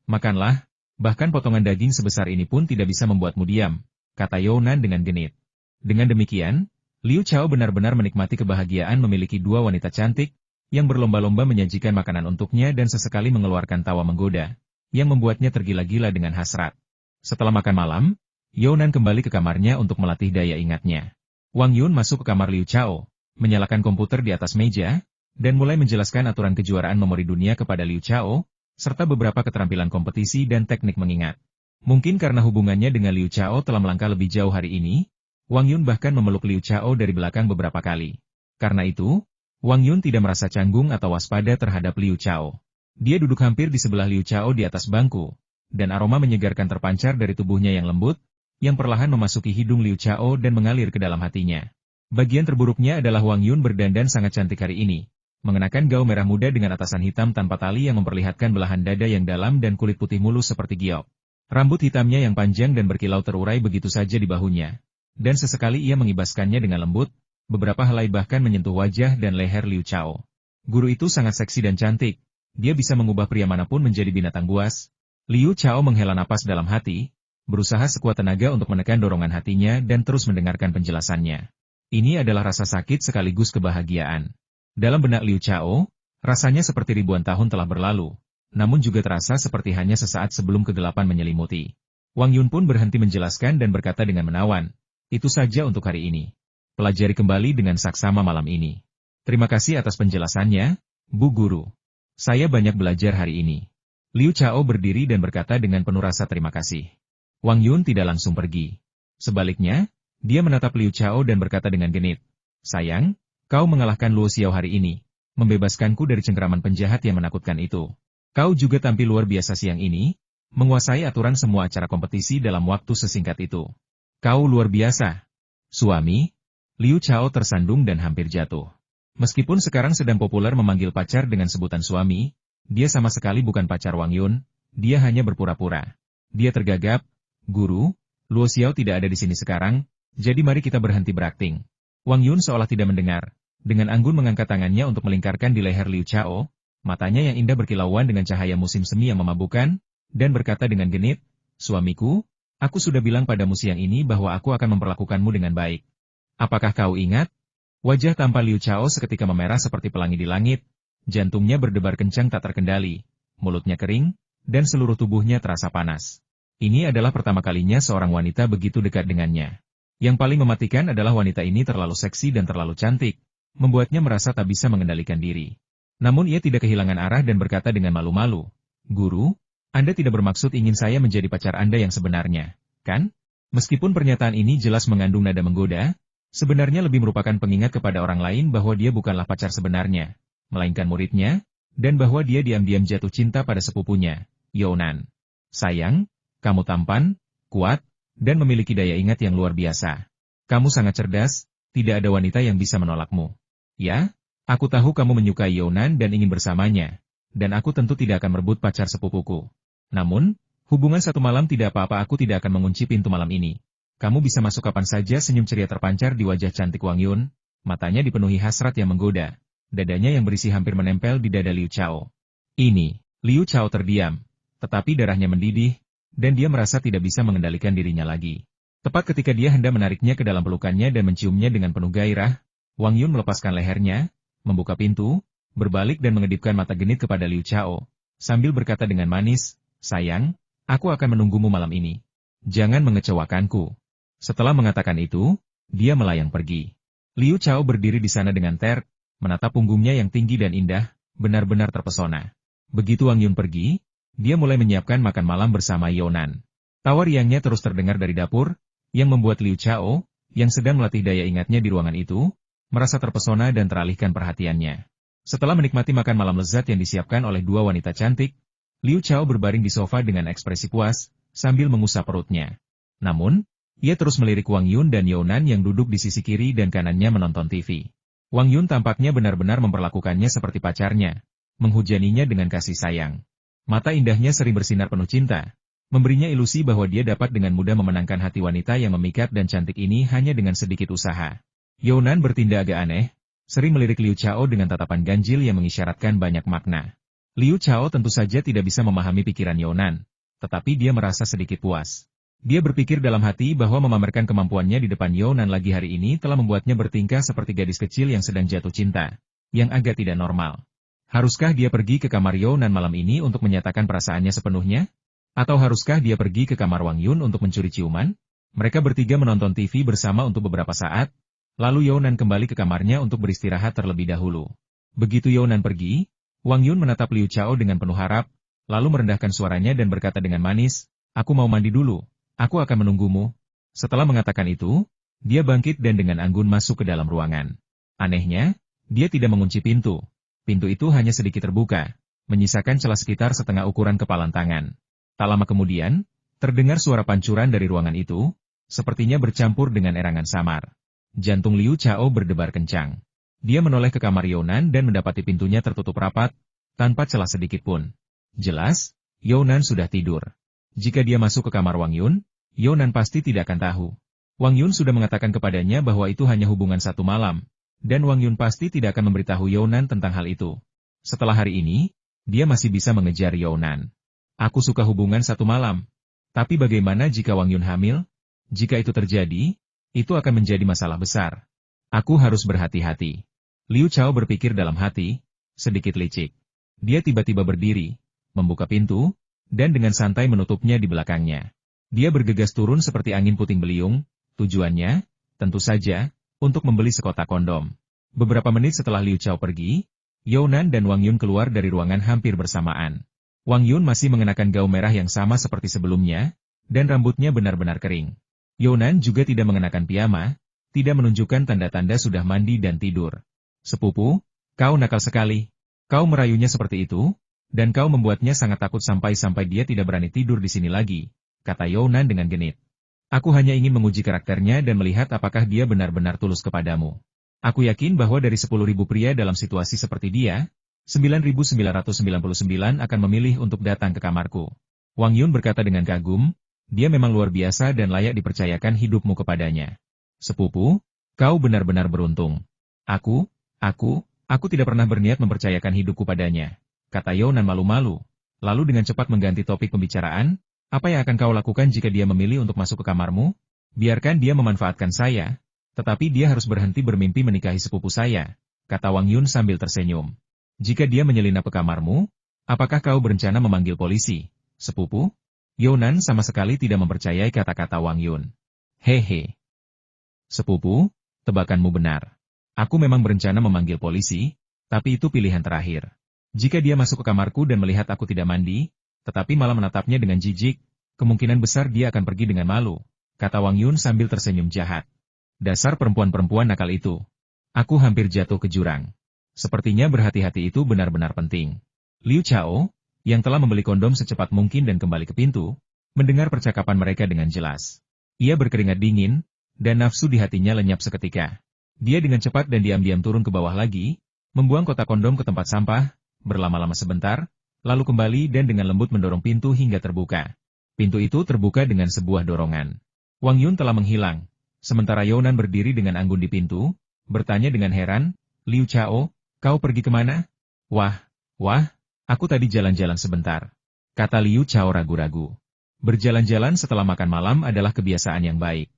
Makanlah. Bahkan potongan daging sebesar ini pun tidak bisa membuatmu diam, kata Younan dengan genit. Dengan demikian, Liu Chao benar-benar menikmati kebahagiaan memiliki dua wanita cantik, yang berlomba-lomba menyajikan makanan untuknya dan sesekali mengeluarkan tawa menggoda, yang membuatnya tergila-gila dengan hasrat. Setelah makan malam, Younan kembali ke kamarnya untuk melatih daya ingatnya. Wang Yun masuk ke kamar Liu Chao, menyalakan komputer di atas meja, dan mulai menjelaskan aturan kejuaraan memori dunia kepada Liu Chao, serta beberapa keterampilan kompetisi dan teknik mengingat. Mungkin karena hubungannya dengan Liu Chao telah melangkah lebih jauh hari ini, Wang Yun bahkan memeluk Liu Chao dari belakang beberapa kali. Karena itu, Wang Yun tidak merasa canggung atau waspada terhadap Liu Chao. Dia duduk hampir di sebelah Liu Chao di atas bangku, dan aroma menyegarkan terpancar dari tubuhnya yang lembut, yang perlahan memasuki hidung Liu Chao dan mengalir ke dalam hatinya. Bagian terburuknya adalah Wang Yun berdandan sangat cantik hari ini. Mengenakan gaun merah muda dengan atasan hitam tanpa tali yang memperlihatkan belahan dada yang dalam dan kulit putih mulus seperti giok. Rambut hitamnya yang panjang dan berkilau terurai begitu saja di bahunya. Dan sesekali ia mengibaskannya dengan lembut, beberapa helai bahkan menyentuh wajah dan leher Liu Chao. Guru itu sangat seksi dan cantik, dia bisa mengubah pria manapun menjadi binatang buas. Liu Chao menghela napas dalam hati, berusaha sekuat tenaga untuk menekan dorongan hatinya dan terus mendengarkan penjelasannya. Ini adalah rasa sakit sekaligus kebahagiaan. Dalam benak Liu Chao, rasanya seperti ribuan tahun telah berlalu, namun juga terasa seperti hanya sesaat sebelum kegelapan menyelimuti. Wang Yun pun berhenti menjelaskan dan berkata dengan menawan, itu saja untuk hari ini. Pelajari kembali dengan saksama malam ini. Terima kasih atas penjelasannya, Bu Guru. Saya banyak belajar hari ini. Liu Chao berdiri dan berkata dengan penuh rasa terima kasih. Wang Yun tidak langsung pergi. Sebaliknya, dia menatap Liu Chao dan berkata dengan genit, sayang, kau mengalahkan Luo Xiao hari ini, membebaskanku dari cengkeraman penjahat yang menakutkan itu. Kau juga tampil luar biasa siang ini, menguasai aturan semua acara kompetisi dalam waktu sesingkat itu. Kau luar biasa. Suami, Liu Chao tersandung dan hampir jatuh. Meskipun sekarang sedang populer memanggil pacar dengan sebutan suami, dia sama sekali bukan pacar Wang Yun, dia hanya berpura-pura. Dia tergagap, Guru, Luo Xiao tidak ada di sini sekarang, jadi mari kita berhenti berakting. Wang Yun seolah tidak mendengar, dengan anggun mengangkat tangannya untuk melingkarkan di leher Liu Chao, matanya yang indah berkilauan dengan cahaya musim semi yang memabukkan, dan berkata dengan genit, suamiku, aku sudah bilang padamu siang ini bahwa aku akan memperlakukanmu dengan baik. Apakah kau ingat? Wajah tampan Liu Chao seketika memerah seperti pelangi di langit, jantungnya berdebar kencang tak terkendali, mulutnya kering, dan seluruh tubuhnya terasa panas. Ini adalah pertama kalinya seorang wanita begitu dekat dengannya. Yang paling mematikan adalah wanita ini terlalu seksi dan terlalu cantik, membuatnya merasa tak bisa mengendalikan diri. Namun ia tidak kehilangan arah dan berkata dengan malu-malu, "Guru, Anda tidak bermaksud ingin saya menjadi pacar Anda yang sebenarnya, kan?" Meskipun pernyataan ini jelas mengandung nada menggoda, sebenarnya lebih merupakan pengingat kepada orang lain bahwa dia bukanlah pacar sebenarnya, melainkan muridnya, dan bahwa dia diam-diam jatuh cinta pada sepupunya, Younan. "Sayang, kamu tampan, kuat, dan memiliki daya ingat yang luar biasa. Kamu sangat cerdas, tidak ada wanita yang bisa menolakmu. Ya, aku tahu kamu menyukai Younan dan ingin bersamanya, dan aku tentu tidak akan merebut pacar sepupuku. Namun, hubungan satu malam tidak apa-apa, aku tidak akan mengunci pintu malam ini. Kamu bisa masuk kapan saja." Senyum ceria terpancar di wajah cantik Wang Yun, matanya dipenuhi hasrat yang menggoda, dadanya yang berisi hampir menempel di dada Liu Chao. Liu Chao terdiam, tetapi darahnya mendidih, dan dia merasa tidak bisa mengendalikan dirinya lagi. Tepat ketika dia hendak menariknya ke dalam pelukannya dan menciumnya dengan penuh gairah, Wang Yun melepaskan lehernya, membuka pintu, berbalik dan mengedipkan mata genit kepada Liu Chao, sambil berkata dengan manis, "Sayang, aku akan menunggumu malam ini. Jangan mengecewakanku." Setelah mengatakan itu, dia melayang pergi. Liu Chao berdiri di sana dengan menatap punggungnya yang tinggi dan indah, benar-benar terpesona. Begitu Wang Yun pergi, dia mulai menyiapkan makan malam bersama Younan. Tawa riangnya terus terdengar dari dapur, yang membuat Liu Chao, yang sedang melatih daya ingatnya di ruangan itu, merasa terpesona dan teralihkan perhatiannya. Setelah menikmati makan malam lezat yang disiapkan oleh dua wanita cantik, Liu Chao berbaring di sofa dengan ekspresi puas, sambil mengusap perutnya. Namun, ia terus melirik Wang Yun dan Younan yang duduk di sisi kiri dan kanannya menonton TV. Wang Yun tampaknya benar-benar memperlakukannya seperti pacarnya, menghujaninya dengan kasih sayang. Mata indahnya sering bersinar penuh cinta, memberinya ilusi bahwa dia dapat dengan mudah memenangkan hati wanita yang memikat dan cantik ini hanya dengan sedikit usaha. Younan bertindak agak aneh, sering melirik Liu Chao dengan tatapan ganjil yang mengisyaratkan banyak makna. Liu Chao tentu saja tidak bisa memahami pikiran Younan, tetapi dia merasa sedikit puas. Dia berpikir dalam hati bahwa memamerkan kemampuannya di depan Younan lagi hari ini telah membuatnya bertingkah seperti gadis kecil yang sedang jatuh cinta, yang agak tidak normal. Haruskah dia pergi ke kamar Younan malam ini untuk menyatakan perasaannya sepenuhnya? Atau haruskah dia pergi ke kamar Wang Yun untuk mencuri ciuman? Mereka bertiga menonton TV bersama untuk beberapa saat, lalu Younan kembali ke kamarnya untuk beristirahat terlebih dahulu. Begitu Younan pergi, Wang Yun menatap Liu Chao dengan penuh harap, lalu merendahkan suaranya dan berkata dengan manis, "Aku mau mandi dulu, aku akan menunggumu." Setelah mengatakan itu, dia bangkit dan dengan anggun masuk ke dalam ruangan. Anehnya, dia tidak mengunci pintu. Pintu itu hanya sedikit terbuka, menyisakan celah sekitar setengah ukuran kepalan tangan. Tak lama kemudian, terdengar suara pancuran dari ruangan itu, sepertinya bercampur dengan erangan samar. Jantung Liu Chao berdebar kencang. Dia menoleh ke kamar Younan dan mendapati pintunya tertutup rapat, tanpa celah sedikit pun. Jelas, Younan sudah tidur. Jika dia masuk ke kamar Wang Yun, Younan pasti tidak akan tahu. Wang Yun sudah mengatakan kepadanya bahwa itu hanya hubungan satu malam, dan Wang Yun pasti tidak akan memberitahu Younan tentang hal itu. Setelah hari ini, dia masih bisa mengejar Younan. "Aku suka hubungan satu malam. Tapi bagaimana jika Wang Yun hamil? Jika itu terjadi, itu akan menjadi masalah besar. Aku harus berhati-hati." Liu Chao berpikir dalam hati, sedikit licik. Dia tiba-tiba berdiri, membuka pintu, dan dengan santai menutupnya di belakangnya. Dia bergegas turun seperti angin puting beliung, tujuannya, tentu saja, untuk membeli sekotak kondom. Beberapa menit setelah Liu Chao pergi, Younan dan Wang Yun keluar dari ruangan hampir bersamaan. Wang Yun masih mengenakan gaun merah yang sama seperti sebelumnya, dan rambutnya benar-benar kering. Younan juga tidak mengenakan piyama, tidak menunjukkan tanda-tanda sudah mandi dan tidur. "Sepupu, kau nakal sekali. Kau merayunya seperti itu, dan kau membuatnya sangat takut sampai-sampai dia tidak berani tidur di sini lagi," kata Younan dengan genit. "Aku hanya ingin menguji karakternya dan melihat apakah dia benar-benar tulus kepadamu. Aku yakin bahwa dari 10.000 pria dalam situasi seperti dia, 9.999 akan memilih untuk datang ke kamarku." Wang Yun berkata dengan kagum, dia memang luar biasa dan layak dipercayakan hidupmu kepadanya. "Sepupu, kau benar-benar beruntung. Aku tidak pernah berniat mempercayakan hidupku padanya," kata Younan malu-malu. Lalu dengan cepat mengganti topik pembicaraan, "Apa yang akan kau lakukan jika dia memilih untuk masuk ke kamarmu? Biarkan dia memanfaatkan saya, tetapi dia harus berhenti bermimpi menikahi sepupu saya," kata Wang Yun sambil tersenyum. "Jika dia menyelinap ke kamarmu, Apakah kau berencana memanggil polisi, sepupu? Younan sama sekali tidak mempercayai kata-kata Wang Yun. Hehe. Sepupu, tebakanmu benar. Aku memang berencana memanggil polisi, tapi itu pilihan terakhir. Jika dia masuk ke kamarku dan melihat aku tidak mandi, tetapi malah menatapnya dengan jijik, kemungkinan besar dia akan pergi dengan malu, kata Wang Yun sambil tersenyum jahat. Dasar perempuan-perempuan nakal itu. Aku hampir jatuh ke jurang. Sepertinya berhati-hati itu benar-benar penting. Liu Chao, yang telah membeli kondom secepat mungkin dan kembali ke pintu, mendengar percakapan mereka dengan jelas. Ia berkeringat dingin, dan nafsu di hatinya lenyap seketika. Dia dengan cepat dan diam-diam turun ke bawah lagi, membuang kotak kondom ke tempat sampah, berlama-lama sebentar, lalu kembali dan dengan lembut mendorong pintu hingga terbuka. Pintu itu terbuka dengan sebuah dorongan. Wang Yun telah menghilang, sementara Younan berdiri dengan anggun di pintu, bertanya dengan heran, Liu Chao, kau pergi kemana? Wah, aku tadi jalan-jalan sebentar, kata Liu Chao ragu-ragu. Berjalan-jalan setelah makan malam adalah kebiasaan yang baik.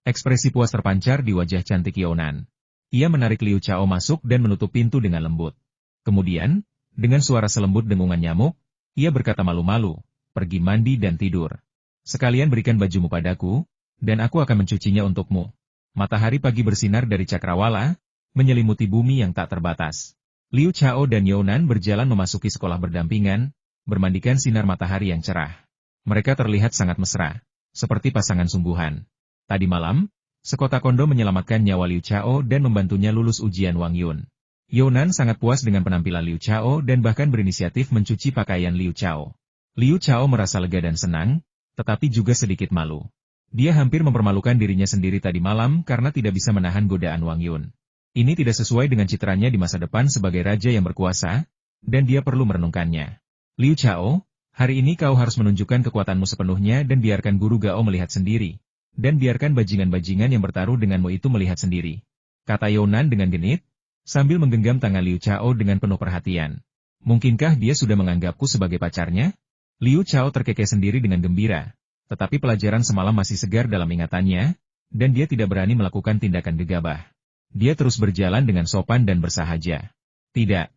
Ekspresi puas terpancar di wajah cantik Younan. Ia menarik Liu Chao masuk dan menutup pintu dengan lembut. Kemudian, dengan suara selembut dengungan nyamuk, ia berkata malu-malu, pergi mandi dan tidur. Sekalian berikan bajumu padaku, dan aku akan mencucinya untukmu. Matahari pagi bersinar dari cakrawala, menyelimuti bumi yang tak terbatas. Liu Chao dan Younan berjalan memasuki sekolah berdampingan, bermandikan sinar matahari yang cerah. Mereka terlihat sangat mesra, seperti pasangan sungguhan. Tadi malam, sekotak kondom menyelamatkan nyawa Liu Chao dan membantunya lulus ujian Wang Yun. Younan sangat puas dengan penampilan Liu Chao dan bahkan berinisiatif mencuci pakaian Liu Chao. Liu Chao merasa lega dan senang, tetapi juga sedikit malu. Dia hampir mempermalukan dirinya sendiri tadi malam karena tidak bisa menahan godaan Wang Yun. Ini tidak sesuai dengan citranya di masa depan sebagai raja yang berkuasa, dan dia perlu merenungkannya. Liu Chao, hari ini kau harus menunjukkan kekuatanmu sepenuhnya dan biarkan Guru Gao melihat sendiri. Dan biarkan bajingan-bajingan yang bertaruh denganmu itu melihat sendiri, kata Younan dengan genit, sambil menggenggam tangan Liu Chao dengan penuh perhatian. Mungkinkah dia sudah menganggapku sebagai pacarnya? Liu Chao terkekeh sendiri dengan gembira, tetapi pelajaran semalam masih segar dalam ingatannya, dan dia tidak berani melakukan tindakan gegabah. Dia terus berjalan dengan sopan dan bersahaja. Tidak,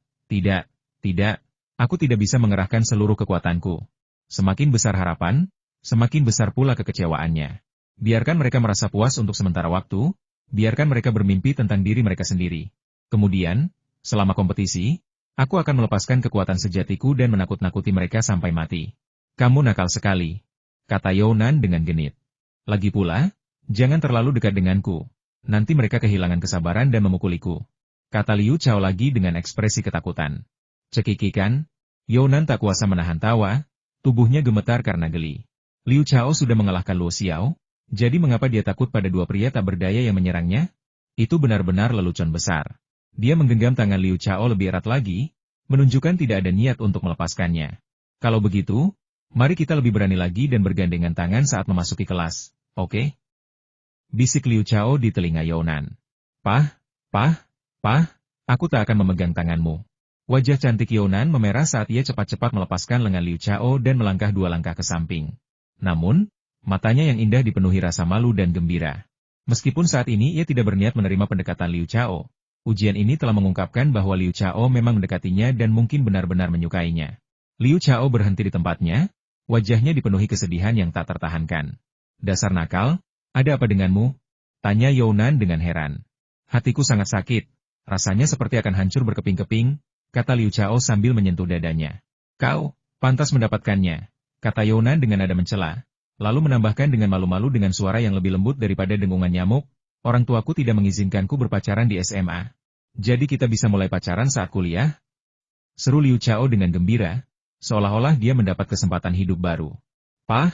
aku tidak bisa mengerahkan seluruh kekuatanku. Semakin besar harapan, semakin besar pula kekecewaannya. Biarkan mereka merasa puas untuk sementara waktu, biarkan mereka bermimpi tentang diri mereka sendiri. Kemudian, selama kompetisi, aku akan melepaskan kekuatan sejatiku dan menakut-nakuti mereka sampai mati. Kamu nakal sekali, kata Younan dengan genit. Lagi pula, jangan terlalu dekat denganku, nanti mereka kehilangan kesabaran dan memukuliku, kata Liu Chao lagi dengan ekspresi ketakutan. Cekikikan, Younan tak kuasa menahan tawa, tubuhnya gemetar karena geli. Liu Chao sudah mengalahkan Luo Xiao. Jadi mengapa dia takut pada dua pria tak berdaya yang menyerangnya? Itu benar-benar lelucon besar. Dia menggenggam tangan Liu Chao lebih erat lagi, menunjukkan tidak ada niat untuk melepaskannya. Kalau begitu, mari kita lebih berani lagi dan bergandengan tangan saat memasuki kelas, oke? Bisik Liu Chao di telinga Younan. Pah, aku tak akan memegang tanganmu. Wajah cantik Younan memerah saat ia cepat-cepat melepaskan lengan Liu Chao dan melangkah 2 langkah ke samping. Namun, matanya yang indah dipenuhi rasa malu dan gembira. Meskipun saat ini ia tidak berniat menerima pendekatan Liu Chao, ujian ini telah mengungkapkan bahwa Liu Chao memang mendekatinya dan mungkin benar-benar menyukainya. Liu Chao berhenti di tempatnya, wajahnya dipenuhi kesedihan yang tak tertahankan. Dasar nakal, ada apa denganmu? Tanya Younan dengan heran. Hatiku sangat sakit, rasanya seperti akan hancur berkeping-keping, kata Liu Chao sambil menyentuh dadanya. Kau, pantas mendapatkannya, kata Younan dengan nada mencela. Lalu menambahkan dengan malu-malu dengan suara yang lebih lembut daripada dengungan nyamuk, orang tuaku tidak mengizinkanku berpacaran di SMA. Jadi kita bisa mulai pacaran saat kuliah? Seru Liu Chao dengan gembira, seolah-olah dia mendapat kesempatan hidup baru. Pah,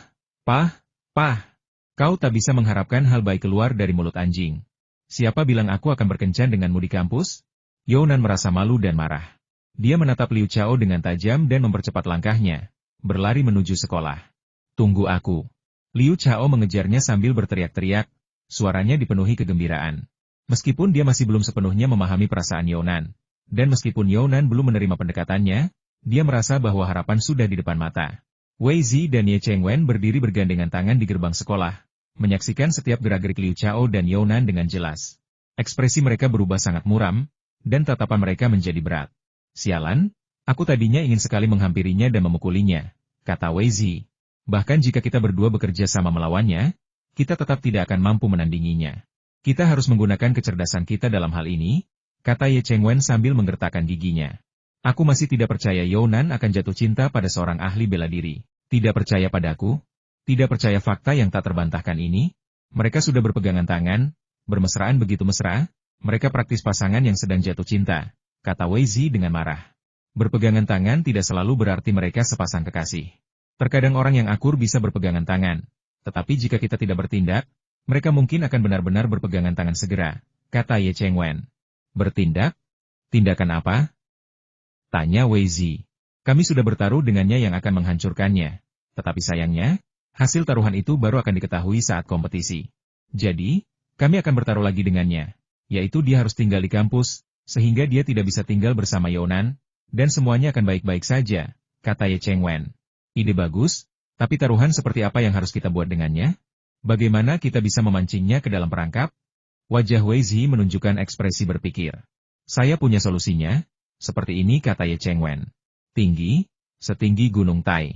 kau tak bisa mengharapkan hal baik keluar dari mulut anjing. Siapa bilang aku akan berkencan denganmu di kampus? Younan merasa malu dan marah. Dia menatap Liu Chao dengan tajam dan mempercepat langkahnya, berlari menuju sekolah. Tunggu aku. Liu Chao mengejarnya sambil berteriak-teriak, suaranya dipenuhi kegembiraan. Meskipun dia masih belum sepenuhnya memahami perasaan Younan, dan meskipun Younan belum menerima pendekatannya, dia merasa bahwa harapan sudah di depan mata. Wei Zi dan Ye Chengwen berdiri bergandengan tangan di gerbang sekolah, menyaksikan setiap gerak-gerik Liu Chao dan Younan dengan jelas. Ekspresi mereka berubah sangat muram, dan tatapan mereka menjadi berat. Sialan, Aku tadinya ingin sekali menghampirinya dan memukulinya, kata Wei Zi. Bahkan jika kita berdua bekerja sama melawannya, kita tetap tidak akan mampu menandinginya. Kita harus menggunakan kecerdasan kita dalam hal ini, kata Ye Chengwen sambil menggertakkan giginya. Aku masih tidak percaya Younan akan jatuh cinta pada seorang ahli bela diri. Tidak percaya padaku? Tidak percaya fakta yang tak terbantahkan ini? Mereka sudah berpegangan tangan, bermesraan begitu mesra, mereka praktis pasangan yang sedang jatuh cinta, kata Wei Zi dengan marah. Berpegangan tangan tidak selalu berarti mereka sepasang kekasih. Terkadang orang yang akur bisa berpegangan tangan, tetapi jika kita tidak bertindak, mereka mungkin akan benar-benar berpegangan tangan segera, kata Ye Chengwen. Bertindak? Tindakan apa? Tanya Wei Zi. Kami sudah bertaruh dengannya yang akan menghancurkannya, tetapi sayangnya, hasil taruhan itu baru akan diketahui saat kompetisi. Jadi, kami akan bertaruh lagi dengannya, yaitu dia harus tinggal di kampus, sehingga dia tidak bisa tinggal bersama Younan, dan semuanya akan baik-baik saja, kata Ye Chengwen. Ide bagus, tapi taruhan seperti apa yang harus kita buat dengannya? Bagaimana kita bisa memancingnya ke dalam perangkap? Wajah Wei Zi menunjukkan ekspresi berpikir. Saya punya solusinya, seperti ini kata Ye Chengwen. Tinggi, setinggi gunung Tai.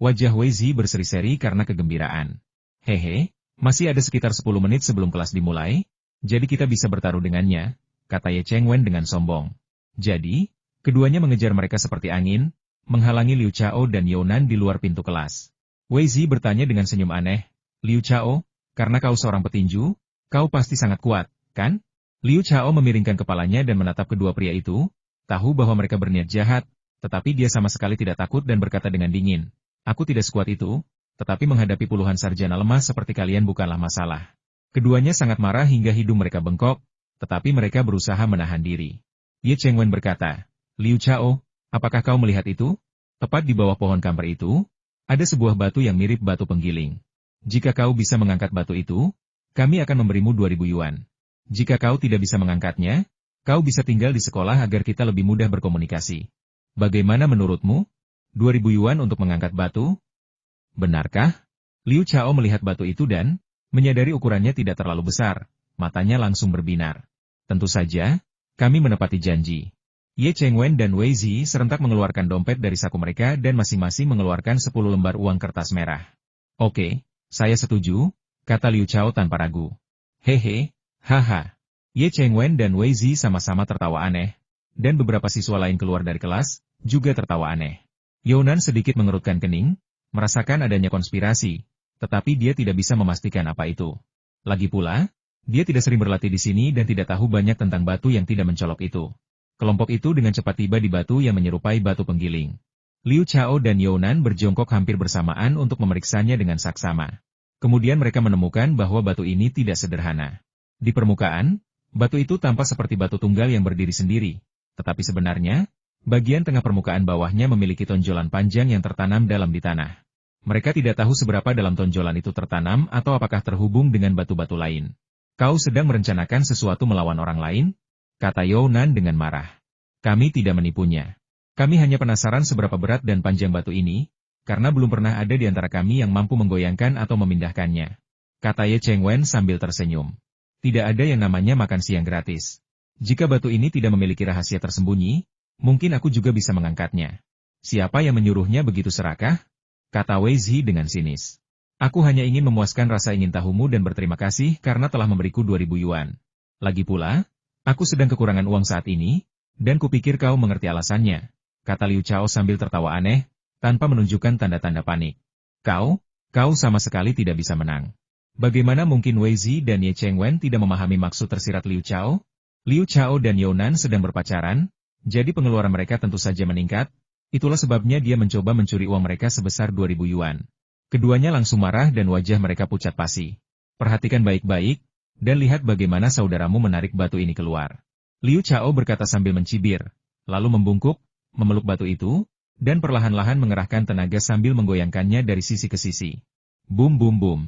Wajah Wei Zi berseri-seri karena kegembiraan. Hehe, masih ada sekitar 10 menit sebelum kelas dimulai, jadi kita bisa bertaruh dengannya, kata Ye Chengwen dengan sombong. Jadi, keduanya mengejar mereka seperti angin, menghalangi Liu Chao dan Younan di luar pintu kelas. Wei Zi bertanya dengan senyum aneh, Liu Chao, karena kau seorang petinju, kau pasti sangat kuat, kan? Liu Chao memiringkan kepalanya dan menatap kedua pria itu, tahu bahwa mereka berniat jahat, tetapi dia sama sekali tidak takut dan berkata dengan dingin, aku tidak sekuat itu, tetapi menghadapi puluhan sarjana lemah seperti kalian bukanlah masalah. Keduanya sangat marah hingga hidung mereka bengkok, tetapi mereka berusaha menahan diri. Ye Chengwen berkata, Liu Chao, apakah kau melihat itu? Tepat di bawah pohon kamper itu, ada sebuah batu yang mirip batu penggiling. Jika kau bisa mengangkat batu itu, kami akan memberimu 2.000 yuan. Jika kau tidak bisa mengangkatnya, kau bisa tinggal di sekolah agar kita lebih mudah berkomunikasi. Bagaimana menurutmu? 2.000 yuan untuk mengangkat batu? Benarkah? Liu Chao melihat batu itu dan, menyadari ukurannya tidak terlalu besar, matanya langsung berbinar. Tentu saja, kami menepati janji. Ye Chengwen dan Wei Zi serentak mengeluarkan dompet dari saku mereka dan masing-masing mengeluarkan 10 lembar uang kertas merah. Oke, saya setuju, kata Liu Chao tanpa ragu. Hehe, haha. Ye Chengwen dan Wei Zi sama-sama tertawa aneh, dan beberapa siswa lain keluar dari kelas, juga tertawa aneh. Younan sedikit mengerutkan kening, merasakan adanya konspirasi, tetapi dia tidak bisa memastikan apa itu. Lagi pula, dia tidak sering berlatih di sini dan tidak tahu banyak tentang batu yang tidak mencolok itu. Kelompok itu dengan cepat tiba di batu yang menyerupai batu penggiling. Liu Chao dan Younan berjongkok hampir bersamaan untuk memeriksanya dengan saksama. Kemudian mereka menemukan bahwa batu ini tidak sederhana. Di permukaan, batu itu tampak seperti batu tunggal yang berdiri sendiri, tetapi sebenarnya, bagian tengah permukaan bawahnya memiliki tonjolan panjang yang tertanam dalam di tanah. Mereka tidak tahu seberapa dalam tonjolan itu tertanam atau apakah terhubung dengan batu-batu lain. Kau sedang merencanakan sesuatu melawan orang lain? Kata Younan dengan marah. Kami tidak menipunya. Kami hanya penasaran seberapa berat dan panjang batu ini, karena belum pernah ada di antara kami yang mampu menggoyangkan atau memindahkannya. Kata Ye Chengwen sambil tersenyum. Tidak ada yang namanya makan siang gratis. Jika batu ini tidak memiliki rahasia tersembunyi, mungkin aku juga bisa mengangkatnya. Siapa yang menyuruhnya begitu serakah? Kata Wei Zi dengan sinis. Aku hanya ingin memuaskan rasa ingin tahumu dan berterima kasih karena telah memberiku 2.000 yuan. Lagi pula, aku sedang kekurangan uang saat ini, dan kupikir kau mengerti alasannya, kata Liu Chao sambil tertawa aneh, tanpa menunjukkan tanda-tanda panik. Kau sama sekali tidak bisa menang. Bagaimana mungkin Wei Zi dan Ye Chengwen tidak memahami maksud tersirat Liu Chao? Liu Chao dan Younan sedang berpacaran, jadi pengeluaran mereka tentu saja meningkat, itulah sebabnya dia mencoba mencuri uang mereka sebesar 2.000 yuan. Keduanya langsung marah dan wajah mereka pucat pasi. Perhatikan baik-baik, dan lihat bagaimana saudaramu menarik batu ini keluar. Liu Chao berkata sambil mencibir, lalu membungkuk, memeluk batu itu, dan perlahan-lahan mengerahkan tenaga sambil menggoyangkannya dari sisi ke sisi. Bum bum bum.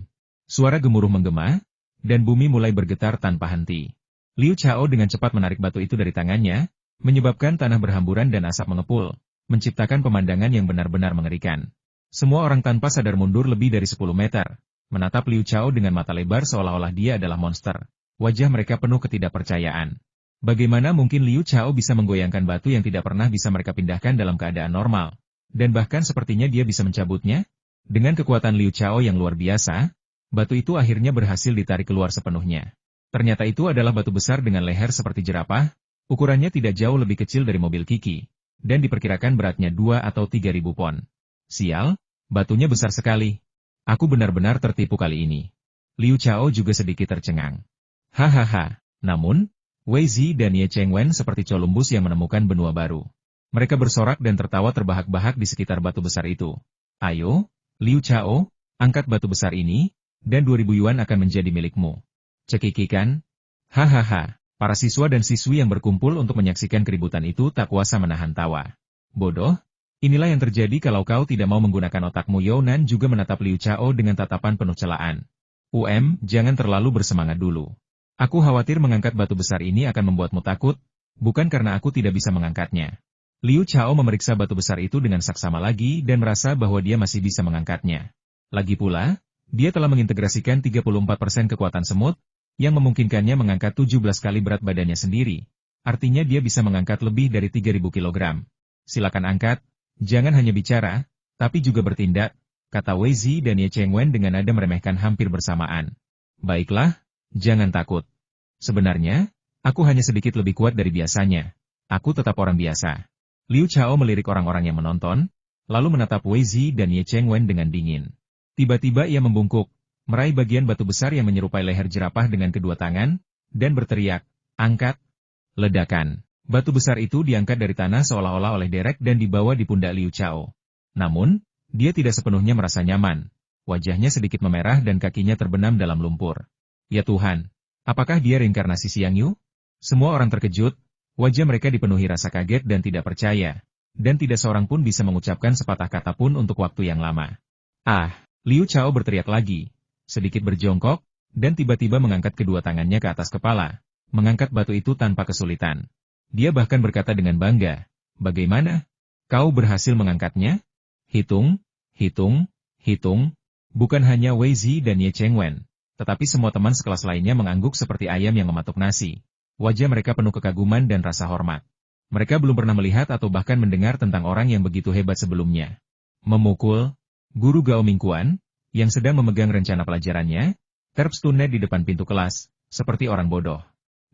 Suara gemuruh menggema, dan bumi mulai bergetar tanpa henti. Liu Chao dengan cepat menarik batu itu dari tangannya, menyebabkan tanah berhamburan dan asap mengepul, menciptakan pemandangan yang benar-benar mengerikan. Semua orang tanpa sadar mundur lebih dari 10 meter, menatap Liu Chao dengan mata lebar seolah-olah dia adalah monster. Wajah mereka penuh ketidakpercayaan. Bagaimana mungkin Liu Chao bisa menggoyangkan batu yang tidak pernah bisa mereka pindahkan dalam keadaan normal? Dan bahkan sepertinya dia bisa mencabutnya? Dengan kekuatan Liu Chao yang luar biasa, batu itu akhirnya berhasil ditarik keluar sepenuhnya. Ternyata itu adalah batu besar dengan leher seperti jerapah, ukurannya tidak jauh lebih kecil dari mobil Kiki, dan diperkirakan beratnya 2 atau 3.000 pon. Sial, batunya besar sekali. Aku benar-benar tertipu kali ini. Liu Chao juga sedikit tercengang. Hahaha, namun, Wei Zi dan Ye Chengwen seperti Columbus yang menemukan benua baru. Mereka bersorak dan tertawa terbahak-bahak di sekitar batu besar itu. Ayo, Liu Chao, angkat batu besar ini, dan 2.000 yuan akan menjadi milikmu. Cekikikan. Hahaha, para siswa dan siswi yang berkumpul untuk menyaksikan keributan itu tak kuasa menahan tawa. Bodoh, inilah yang terjadi kalau kau tidak mau menggunakan otakmu. Younan juga menatap Liu Chao dengan tatapan penuh celaan. Jangan terlalu bersemangat dulu. Aku khawatir mengangkat batu besar ini akan membuatmu takut, bukan karena aku tidak bisa mengangkatnya. Liu Chao memeriksa batu besar itu dengan saksama lagi dan merasa bahwa dia masih bisa mengangkatnya. Lagi pula, dia telah mengintegrasikan 34% kekuatan semut, yang memungkinkannya mengangkat 17 kali berat badannya sendiri. Artinya dia bisa mengangkat lebih dari 3.000 kg. Silakan angkat, jangan hanya bicara, tapi juga bertindak, kata Wei Zi dan Ye Chengwen dengan nada meremehkan hampir bersamaan. Baiklah. Jangan takut. Sebenarnya, aku hanya sedikit lebih kuat dari biasanya. Aku tetap orang biasa. Liu Chao melirik orang-orang yang menonton, lalu menatap Wei Zi dan Ye Chengwen dengan dingin. Tiba-tiba ia membungkuk, meraih bagian batu besar yang menyerupai leher jerapah dengan kedua tangan, dan berteriak, angkat. Ledakan. Batu besar itu diangkat dari tanah seolah-olah oleh derek dan dibawa di pundak Liu Chao. Namun, dia tidak sepenuhnya merasa nyaman. Wajahnya sedikit memerah dan kakinya terbenam dalam lumpur. Ya Tuhan, apakah dia reinkarnasi Xiang Yu? Semua orang terkejut, wajah mereka dipenuhi rasa kaget dan tidak percaya, dan tidak seorang pun bisa mengucapkan sepatah kata pun untuk waktu yang lama. Liu Chao berteriak lagi, sedikit berjongkok, dan tiba-tiba mengangkat kedua tangannya ke atas kepala, mengangkat batu itu tanpa kesulitan. Dia bahkan berkata dengan bangga, bagaimana? Kau berhasil mengangkatnya? Hitung, bukan hanya Wei Zi dan Ye Chengwen. Tetapi semua teman sekelas lainnya mengangguk seperti ayam yang mematuk nasi. Wajah mereka penuh kekaguman dan rasa hormat. Mereka belum pernah melihat atau bahkan mendengar tentang orang yang begitu hebat sebelumnya. Memukul, guru Gao Mingkuan, yang sedang memegang rencana pelajarannya, terpstunnya di depan pintu kelas, seperti orang bodoh.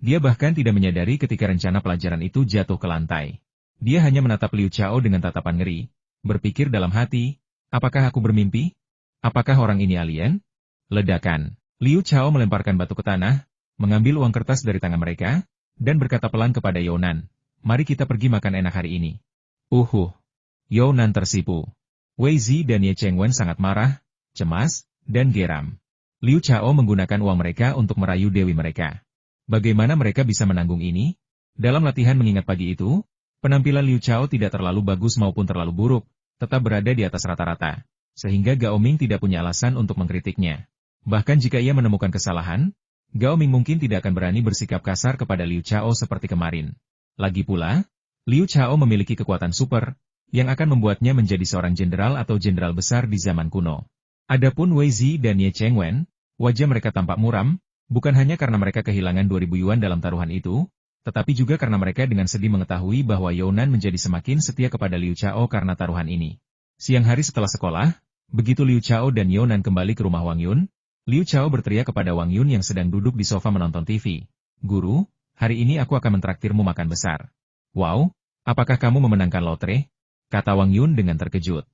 Dia bahkan tidak menyadari ketika rencana pelajaran itu jatuh ke lantai. Dia hanya menatap Liu Chao dengan tatapan ngeri, berpikir dalam hati, apakah aku bermimpi? Apakah orang ini alien? Ledakan. Liu Chao melemparkan batu ke tanah, mengambil uang kertas dari tangan mereka, dan berkata pelan kepada Younan, mari kita pergi makan enak hari ini. Younan tersipu. Wei Zi dan Ye Chengwen sangat marah, cemas, dan geram. Liu Chao menggunakan uang mereka untuk merayu dewi mereka. Bagaimana mereka bisa menanggung ini? Dalam latihan mengingat pagi itu, penampilan Liu Chao tidak terlalu bagus maupun terlalu buruk, tetap berada di atas rata-rata, sehingga Gao Ming tidak punya alasan untuk mengkritiknya. Bahkan jika ia menemukan kesalahan, Gao Ming mungkin tidak akan berani bersikap kasar kepada Liu Chao seperti kemarin. Lagi pula, Liu Chao memiliki kekuatan super, yang akan membuatnya menjadi seorang jenderal atau jenderal besar di zaman kuno. Adapun Wei Zi dan Ye Chengwen, wajah mereka tampak muram, bukan hanya karena mereka kehilangan 2.000 yuan dalam taruhan itu, tetapi juga karena mereka dengan sedih mengetahui bahwa Younan menjadi semakin setia kepada Liu Chao karena taruhan ini. Siang hari setelah sekolah, begitu Liu Chao dan Younan kembali ke rumah Wang Yun, Liu Chao berteriak kepada Wang Yun yang sedang duduk di sofa menonton TV. Guru, hari ini aku akan mentraktirmu makan besar. Wow, apakah kamu memenangkan lotre? Kata Wang Yun dengan terkejut.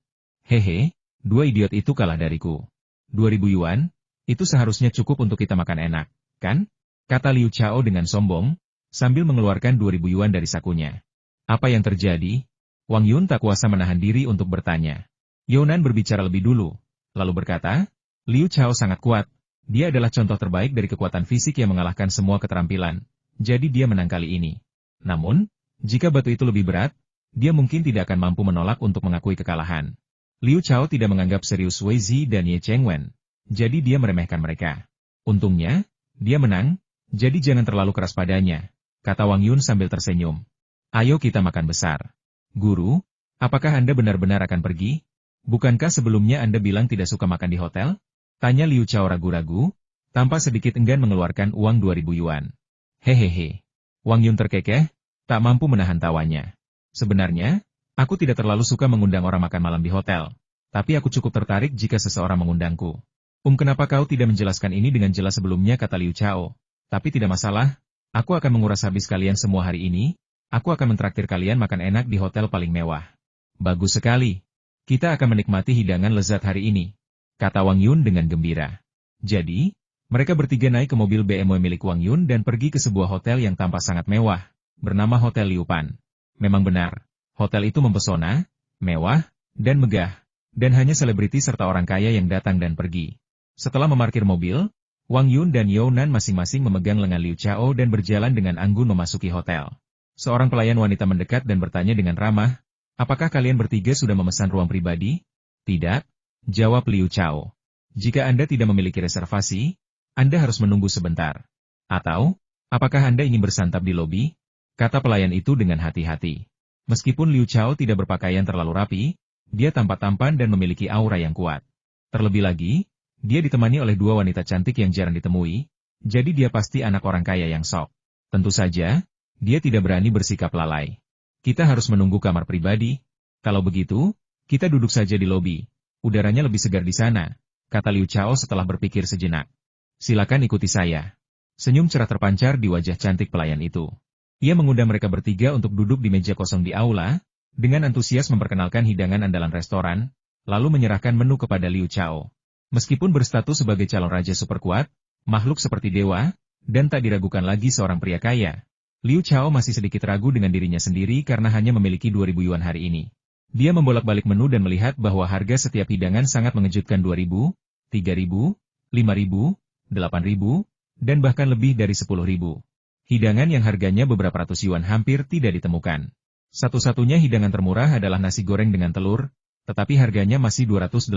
Hehe, dua idiot itu kalah dariku. 2.000 yuan, itu seharusnya cukup untuk kita makan enak, kan? Kata Liu Chao dengan sombong, sambil mengeluarkan 2.000 yuan dari sakunya. Apa yang terjadi? Wang Yun tak kuasa menahan diri untuk bertanya. Younan berbicara lebih dulu, lalu berkata, Liu Chao sangat kuat. Dia adalah contoh terbaik dari kekuatan fisik yang mengalahkan semua keterampilan. Jadi dia menang kali ini. Namun, jika batu itu lebih berat, dia mungkin tidak akan mampu menolak untuk mengakui kekalahan. Liu Chao tidak menganggap serius Wei Zi dan Ye Chengwen. Jadi dia meremehkan mereka. Untungnya, dia menang, jadi jangan terlalu keras padanya, kata Wang Yun sambil tersenyum. Ayo kita makan besar. Guru, apakah Anda benar-benar akan pergi? Bukankah sebelumnya Anda bilang tidak suka makan di hotel? Tanya Liu Chao ragu-ragu, tanpa sedikit enggan mengeluarkan uang 2.000 yuan. Hehehe. Wang Yun terkekeh, tak mampu menahan tawanya. Sebenarnya, aku tidak terlalu suka mengundang orang makan malam di hotel. Tapi aku cukup tertarik jika seseorang mengundangku. Kenapa kau tidak menjelaskan ini dengan jelas sebelumnya, kata Liu Chao. Tapi tidak masalah, aku akan menguras habis kalian semua hari ini. Aku akan mentraktir kalian makan enak di hotel paling mewah. Bagus sekali. Kita akan menikmati hidangan lezat hari ini, kata Wang Yun dengan gembira. Jadi, mereka bertiga naik ke mobil BMW milik Wang Yun dan pergi ke sebuah hotel yang tampak sangat mewah, bernama Hotel Liu Pan. Memang benar, hotel itu mempesona, mewah, dan megah, dan hanya selebriti serta orang kaya yang datang dan pergi. Setelah memarkir mobil, Wang Yun dan Younan masing-masing memegang lengan Liu Chao dan berjalan dengan anggun memasuki hotel. Seorang pelayan wanita mendekat dan bertanya dengan ramah, apakah kalian bertiga sudah memesan ruang pribadi? Tidak, jawab Liu Chao. Jika Anda tidak memiliki reservasi, Anda harus menunggu sebentar. Atau, apakah Anda ingin bersantap di lobi? Kata pelayan itu dengan hati-hati. Meskipun Liu Chao tidak berpakaian terlalu rapi, dia tampak tampan dan memiliki aura yang kuat. Terlebih lagi, dia ditemani oleh dua wanita cantik yang jarang ditemui, jadi dia pasti anak orang kaya yang sok. Tentu saja, dia tidak berani bersikap lalai. Kita harus menunggu kamar pribadi. Kalau begitu, kita duduk saja di lobi. Udaranya lebih segar di sana, kata Liu Chao setelah berpikir sejenak. Silakan ikuti saya. Senyum cerah terpancar di wajah cantik pelayan itu. Ia mengundang mereka bertiga untuk duduk di meja kosong di aula, dengan antusias memperkenalkan hidangan andalan restoran, lalu menyerahkan menu kepada Liu Chao. Meskipun berstatus sebagai calon raja super kuat, makhluk seperti dewa, dan tak diragukan lagi seorang pria kaya, Liu Chao masih sedikit ragu dengan dirinya sendiri karena hanya memiliki 2.000 yuan hari ini. Dia membolak-balik menu dan melihat bahwa harga setiap hidangan sangat mengejutkan 2.000, 3.000, 5.000, 8.000, dan bahkan lebih dari 10.000. Hidangan yang harganya beberapa ratus yuan hampir tidak ditemukan. Satu-satunya hidangan termurah adalah nasi goreng dengan telur, tetapi harganya masih 288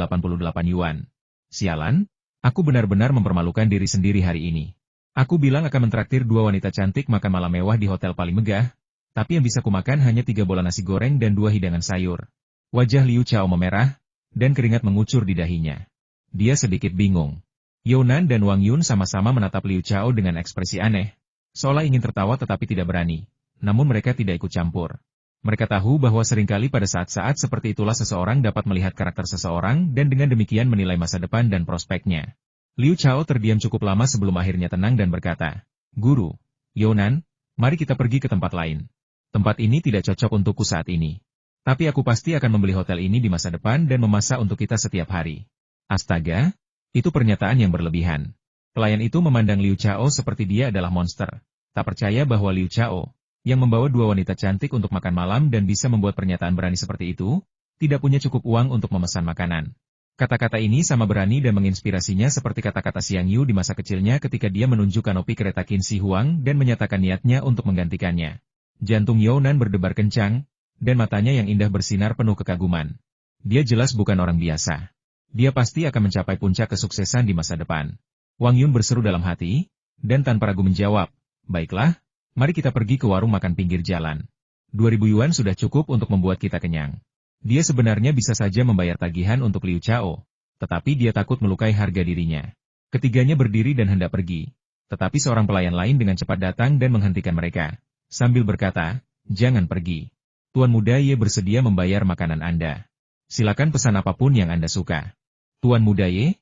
yuan. Sialan, aku benar-benar mempermalukan diri sendiri hari ini. Aku bilang akan mentraktir dua wanita cantik makan malam mewah di hotel paling megah, tapi yang bisa kumakan hanya 3 bola nasi goreng dan 2 hidangan sayur. Wajah Liu Chao memerah, dan keringat mengucur di dahinya. Dia sedikit bingung. Younan dan Wang Yun sama-sama menatap Liu Chao dengan ekspresi aneh, seolah ingin tertawa tetapi tidak berani. Namun mereka tidak ikut campur. Mereka tahu bahwa seringkali pada saat-saat seperti itulah seseorang dapat melihat karakter seseorang dan dengan demikian menilai masa depan dan prospeknya. Liu Chao terdiam cukup lama sebelum akhirnya tenang dan berkata, Guru, Younan, mari kita pergi ke tempat lain. Tempat ini tidak cocok untukku saat ini. Tapi aku pasti akan membeli hotel ini di masa depan dan memasak untuk kita setiap hari. Astaga, itu pernyataan yang berlebihan. Pelayan itu memandang Liu Chao seperti dia adalah monster. Tak percaya bahwa Liu Chao, yang membawa dua wanita cantik untuk makan malam dan bisa membuat pernyataan berani seperti itu, tidak punya cukup uang untuk memesan makanan. Kata-kata ini sama berani dan menginspirasinya seperti kata-kata Xiang Yu di masa kecilnya ketika dia menunjuk kanopi kereta Qin Shi Huang dan menyatakan niatnya untuk menggantikannya. Jantung Younan berdebar kencang, dan matanya yang indah bersinar penuh kekaguman. Dia jelas bukan orang biasa. Dia pasti akan mencapai puncak kesuksesan di masa depan. Wang Yun berseru dalam hati, dan tanpa ragu menjawab, baiklah, mari kita pergi ke warung makan pinggir jalan. 2.000 yuan sudah cukup untuk membuat kita kenyang. Dia sebenarnya bisa saja membayar tagihan untuk Liu Chao, tetapi dia takut melukai harga dirinya. Ketiganya berdiri dan hendak pergi, tetapi seorang pelayan lain dengan cepat datang dan menghentikan mereka, sambil berkata, jangan pergi. Tuan Muda Ye bersedia membayar makanan Anda. Silakan pesan apapun yang Anda suka. Tuan Muda Ye?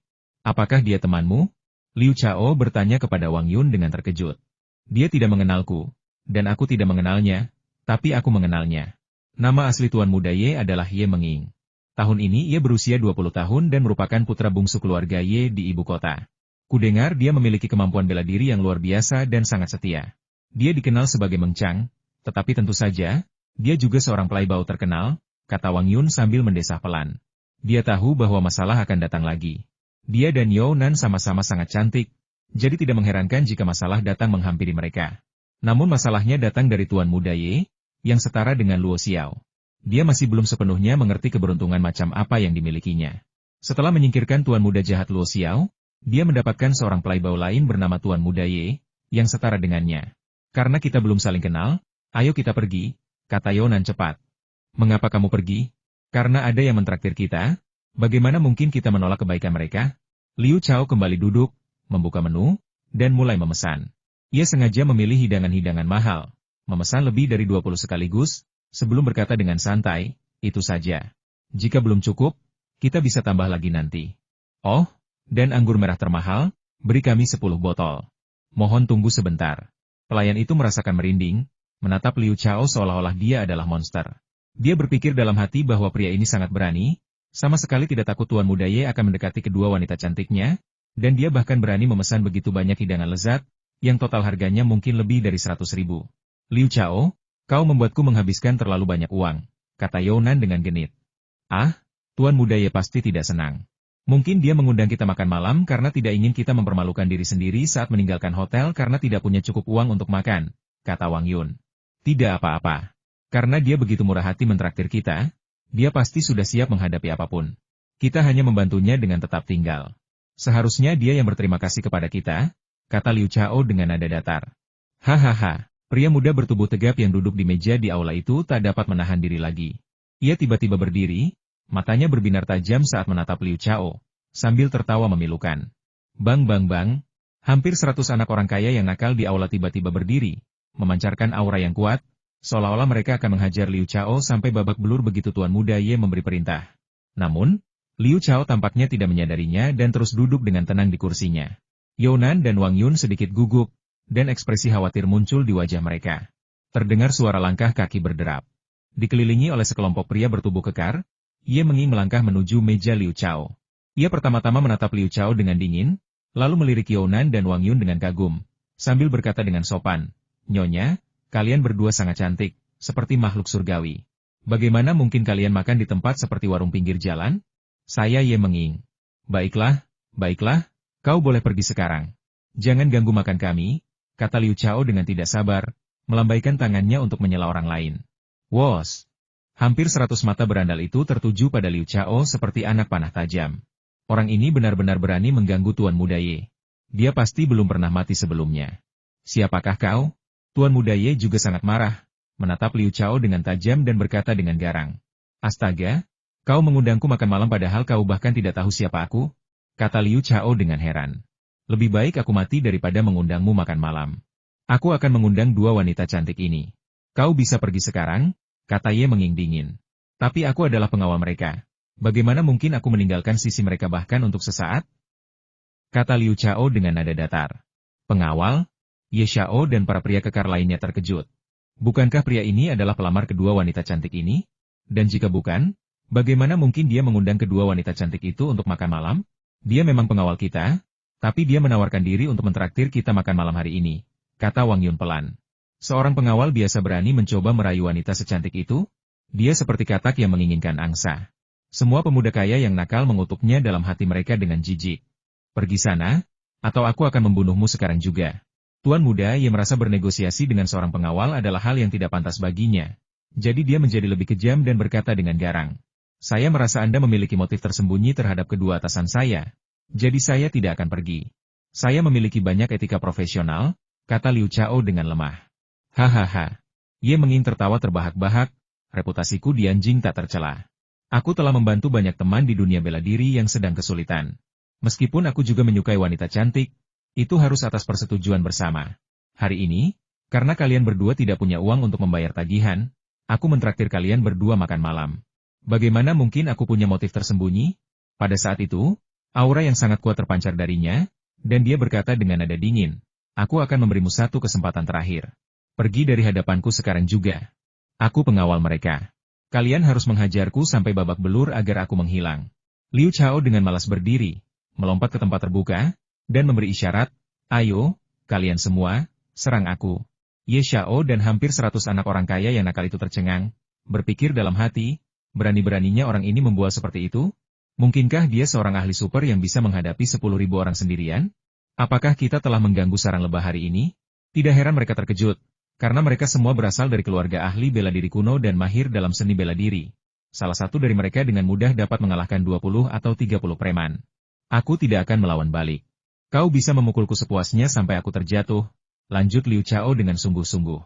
Apakah dia temanmu? Liu Chao bertanya kepada Wang Yun dengan terkejut. Dia tidak mengenalku, dan aku tidak mengenalnya, tapi aku mengenalnya. Nama asli Tuan Muda Ye adalah Ye Menging. Tahun ini ia berusia 20 tahun dan merupakan putra bungsu keluarga Ye di ibu kota. Kudengar dia memiliki kemampuan bela diri yang luar biasa dan sangat setia. Dia dikenal sebagai Mengcang, tetapi tentu saja, dia juga seorang playboy terkenal, kata Wang Yun sambil mendesah pelan. Dia tahu bahwa masalah akan datang lagi. Dia dan Younan sama-sama sangat cantik, jadi tidak mengherankan jika masalah datang menghampiri mereka. Namun masalahnya datang dari Tuan Muda Ye, yang setara dengan Luo Xiao. Dia masih belum sepenuhnya mengerti keberuntungan macam apa yang dimilikinya. Setelah menyingkirkan Tuan Muda jahat Luo Xiao, dia mendapatkan seorang playboy lain bernama Tuan Muda Ye, yang setara dengannya. Karena kita belum saling kenal, ayo kita pergi, kata Younan cepat. Mengapa kamu pergi? Karena ada yang mentraktir kita? Bagaimana mungkin kita menolak kebaikan mereka? Liu Chao kembali duduk, membuka menu, dan mulai memesan. Ia sengaja memilih hidangan-hidangan mahal, memesan lebih dari 20 sekaligus, sebelum berkata dengan santai, itu saja. Jika belum cukup, kita bisa tambah lagi nanti. Oh, dan anggur merah termahal, beri kami 10 botol. Mohon tunggu sebentar. Pelayan itu merasakan merinding, menatap Liu Chao seolah-olah dia adalah monster. Dia berpikir dalam hati bahwa pria ini sangat berani, sama sekali tidak takut Tuan Muda Ye akan mendekati kedua wanita cantiknya, dan dia bahkan berani memesan begitu banyak hidangan lezat, yang total harganya mungkin lebih dari 100.000. Liu Chao, kau membuatku menghabiskan terlalu banyak uang, kata Younan dengan genit. Ah, Tuan Muda Ye pasti tidak senang. Mungkin dia mengundang kita makan malam karena tidak ingin kita mempermalukan diri sendiri saat meninggalkan hotel karena tidak punya cukup uang untuk makan, kata Wang Yun. Tidak apa-apa. Karena dia begitu murah hati mentraktir kita, dia pasti sudah siap menghadapi apapun. Kita hanya membantunya dengan tetap tinggal. Seharusnya dia yang berterima kasih kepada kita, kata Liu Chao dengan nada datar. Hahaha, pria muda bertubuh tegap yang duduk di meja di aula itu tak dapat menahan diri lagi. Ia tiba-tiba berdiri, matanya berbinar tajam saat menatap Liu Chao, sambil tertawa memilukan. Bang bang bang, hampir 100 anak orang kaya yang nakal di aula tiba-tiba berdiri, memancarkan aura yang kuat, seolah-olah mereka akan menghajar Liu Chao sampai babak belur begitu Tuan Muda Ye memberi perintah. Namun, Liu Chao tampaknya tidak menyadarinya dan terus duduk dengan tenang di kursinya. Younan dan Wang Yun sedikit gugup, dan ekspresi khawatir muncul di wajah mereka. Terdengar suara langkah kaki berderap. Dikelilingi oleh sekelompok pria bertubuh kekar, Ye Menging melangkah menuju meja Liu Chao. Ia pertama-tama menatap Liu Chao dengan dingin, lalu melirik Younan dan Wang Yun dengan kagum, sambil berkata dengan sopan, Nyonya, kalian berdua sangat cantik, seperti makhluk surgawi. Bagaimana mungkin kalian makan di tempat seperti warung pinggir jalan? Saya Ye Menging. Baiklah, kau boleh pergi sekarang. Jangan ganggu makan kami, kata Liu Chao dengan tidak sabar, melambaikan tangannya untuk menyela orang lain. Wos! Hampir 100 mata berandal itu tertuju pada Liu Chao seperti anak panah tajam. Orang ini benar-benar berani mengganggu Tuan Muda Ye. Dia pasti belum pernah mati sebelumnya. Siapakah kau? Tuan Muda Ye juga sangat marah, menatap Liu Chao dengan tajam dan berkata dengan garang. Astaga, kau mengundangku makan malam padahal kau bahkan tidak tahu siapa aku? Kata Liu Chao dengan heran. Lebih baik aku mati daripada mengundangmu makan malam. Aku akan mengundang dua wanita cantik ini. Kau bisa pergi sekarang, kata Ye Menging dingin. Tapi aku adalah pengawal mereka. Bagaimana mungkin aku meninggalkan sisi mereka bahkan untuk sesaat? Kata Liu Chao dengan nada datar. Pengawal? Ye Xiao dan para pria kekar lainnya terkejut. Bukankah pria ini adalah pelamar kedua wanita cantik ini? Dan jika bukan, bagaimana mungkin dia mengundang kedua wanita cantik itu untuk makan malam? Dia memang pengawal kita, tapi dia menawarkan diri untuk mentraktir kita makan malam hari ini, kata Wang Yun pelan. Seorang pengawal biasa berani mencoba merayu wanita secantik itu? Dia seperti katak yang menginginkan angsa. Semua pemuda kaya yang nakal mengutuknya dalam hati mereka dengan jijik. Pergi sana, atau aku akan membunuhmu sekarang juga. Tuan Muda Ye merasa bernegosiasi dengan seorang pengawal adalah hal yang tidak pantas baginya. Jadi dia menjadi lebih kejam dan berkata dengan garang. Saya merasa Anda memiliki motif tersembunyi terhadap kedua atasan saya. Jadi saya tidak akan pergi. Saya memiliki banyak etika profesional, kata Liu Chao dengan lemah. Hahaha. Ye Menging tertawa terbahak-bahak, reputasiku di anjing tak tercela. Aku telah membantu banyak teman di dunia bela diri yang sedang kesulitan. Meskipun aku juga menyukai wanita cantik, itu harus atas persetujuan bersama. Hari ini, karena kalian berdua tidak punya uang untuk membayar tagihan, aku mentraktir kalian berdua makan malam. Bagaimana mungkin aku punya motif tersembunyi? Pada saat itu, aura yang sangat kuat terpancar darinya, dan dia berkata dengan nada dingin, aku akan memberimu satu kesempatan terakhir. Pergi dari hadapanku sekarang juga. Aku pengawal mereka. Kalian harus menghajarku sampai babak belur agar aku menghilang. Liu Chao dengan malas berdiri, melompat ke tempat terbuka, dan memberi isyarat, ayo, kalian semua, serang aku. Ye Xiao dan hampir 100 anak orang kaya yang nakal itu tercengang, berpikir dalam hati, berani-beraninya orang ini membual seperti itu? Mungkinkah dia seorang ahli super yang bisa menghadapi 10.000 orang sendirian? Apakah kita telah mengganggu sarang lebah hari ini? Tidak heran mereka terkejut, karena mereka semua berasal dari keluarga ahli bela diri kuno dan mahir dalam seni bela diri. Salah satu dari mereka dengan mudah dapat mengalahkan 20 atau 30 preman. Aku tidak akan melawan balik. Kau bisa memukulku sepuasnya sampai aku terjatuh, lanjut Liu Chao dengan sungguh-sungguh.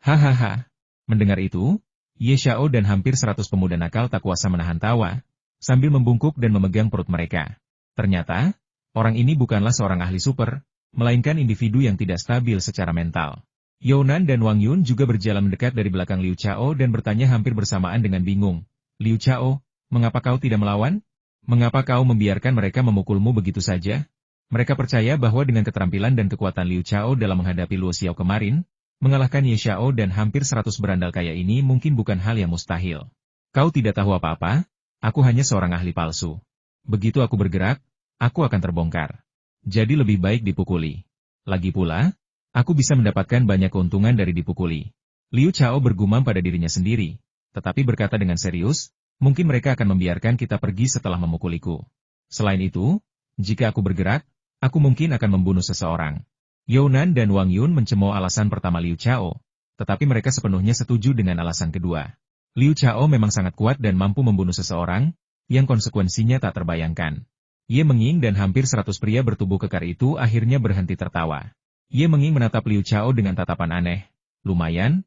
Hahaha. Mendengar itu, Ye Xiao dan hampir 100 pemuda nakal tak kuasa menahan tawa, sambil membungkuk dan memegang perut mereka. Ternyata, orang ini bukanlah seorang ahli super, melainkan individu yang tidak stabil secara mental. Younan dan Wang Yun juga berjalan mendekat dari belakang Liu Chao dan bertanya hampir bersamaan dengan bingung. Liu Chao, mengapa kau tidak melawan? Mengapa kau membiarkan mereka memukulmu begitu saja? Mereka percaya bahwa dengan keterampilan dan kekuatan Liu Chao dalam menghadapi Luo Xiao kemarin, mengalahkan Ye Xiao dan hampir 100 berandal kaya ini mungkin bukan hal yang mustahil. Kau tidak tahu apa-apa, aku hanya seorang ahli palsu. Begitu aku bergerak, aku akan terbongkar. Jadi lebih baik dipukuli. Lagi pula, aku bisa mendapatkan banyak keuntungan dari dipukuli. Liu Chao bergumam pada dirinya sendiri, tetapi berkata dengan serius, mungkin mereka akan membiarkan kita pergi setelah memukuliku. Selain itu, jika aku bergerak, aku mungkin akan membunuh seseorang. Younan dan Wang Yun mencemooh alasan pertama Liu Chao, tetapi mereka sepenuhnya setuju dengan alasan kedua. Liu Chao memang sangat kuat dan mampu membunuh seseorang, yang konsekuensinya tak terbayangkan. Ye Menging dan hampir 100 pria bertubuh kekar itu akhirnya berhenti tertawa. Ye Menging menatap Liu Chao dengan tatapan aneh. Lumayan,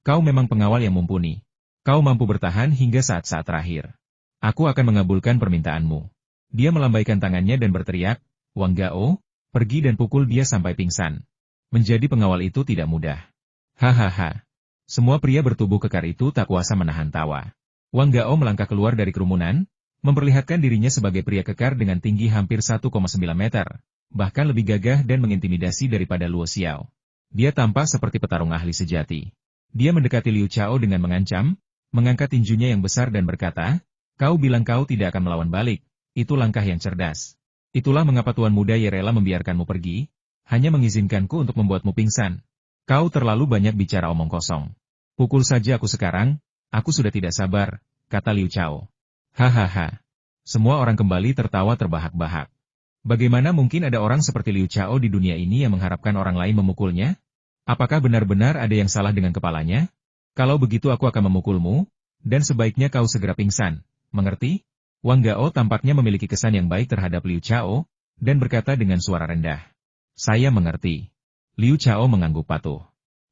kau memang pengawal yang mumpuni. Kau mampu bertahan hingga saat-saat terakhir. Aku akan mengabulkan permintaanmu. Dia melambaikan tangannya dan berteriak, Wang Gao, pergi dan pukul dia sampai pingsan. Menjadi pengawal itu tidak mudah. Hahaha. Semua pria bertubuh kekar itu tak kuasa menahan tawa. Wang Gao melangkah keluar dari kerumunan, memperlihatkan dirinya sebagai pria kekar dengan tinggi hampir 1,9 meter, bahkan lebih gagah dan mengintimidasi daripada Luo Xiao. Dia tampak seperti petarung ahli sejati. Dia mendekati Liu Chao dengan mengancam, mengangkat tinjunya yang besar dan berkata, kau bilang kau tidak akan melawan balik, itu langkah yang cerdas. Itulah mengapa Tuan Muda Ye rela membiarkanmu pergi, hanya mengizinkanku untuk membuatmu pingsan. Kau terlalu banyak bicara omong kosong. Pukul saja aku sekarang, aku sudah tidak sabar, kata Liu Chao. Hahaha. Semua orang kembali tertawa terbahak-bahak. Bagaimana mungkin ada orang seperti Liu Chao di dunia ini yang mengharapkan orang lain memukulnya? Apakah benar-benar ada yang salah dengan kepalanya? Kalau begitu aku akan memukulmu, dan sebaiknya kau segera pingsan, mengerti? Wang Gao tampaknya memiliki kesan yang baik terhadap Liu Chao, dan berkata dengan suara rendah. Saya mengerti. Liu Chao mengangguk patuh.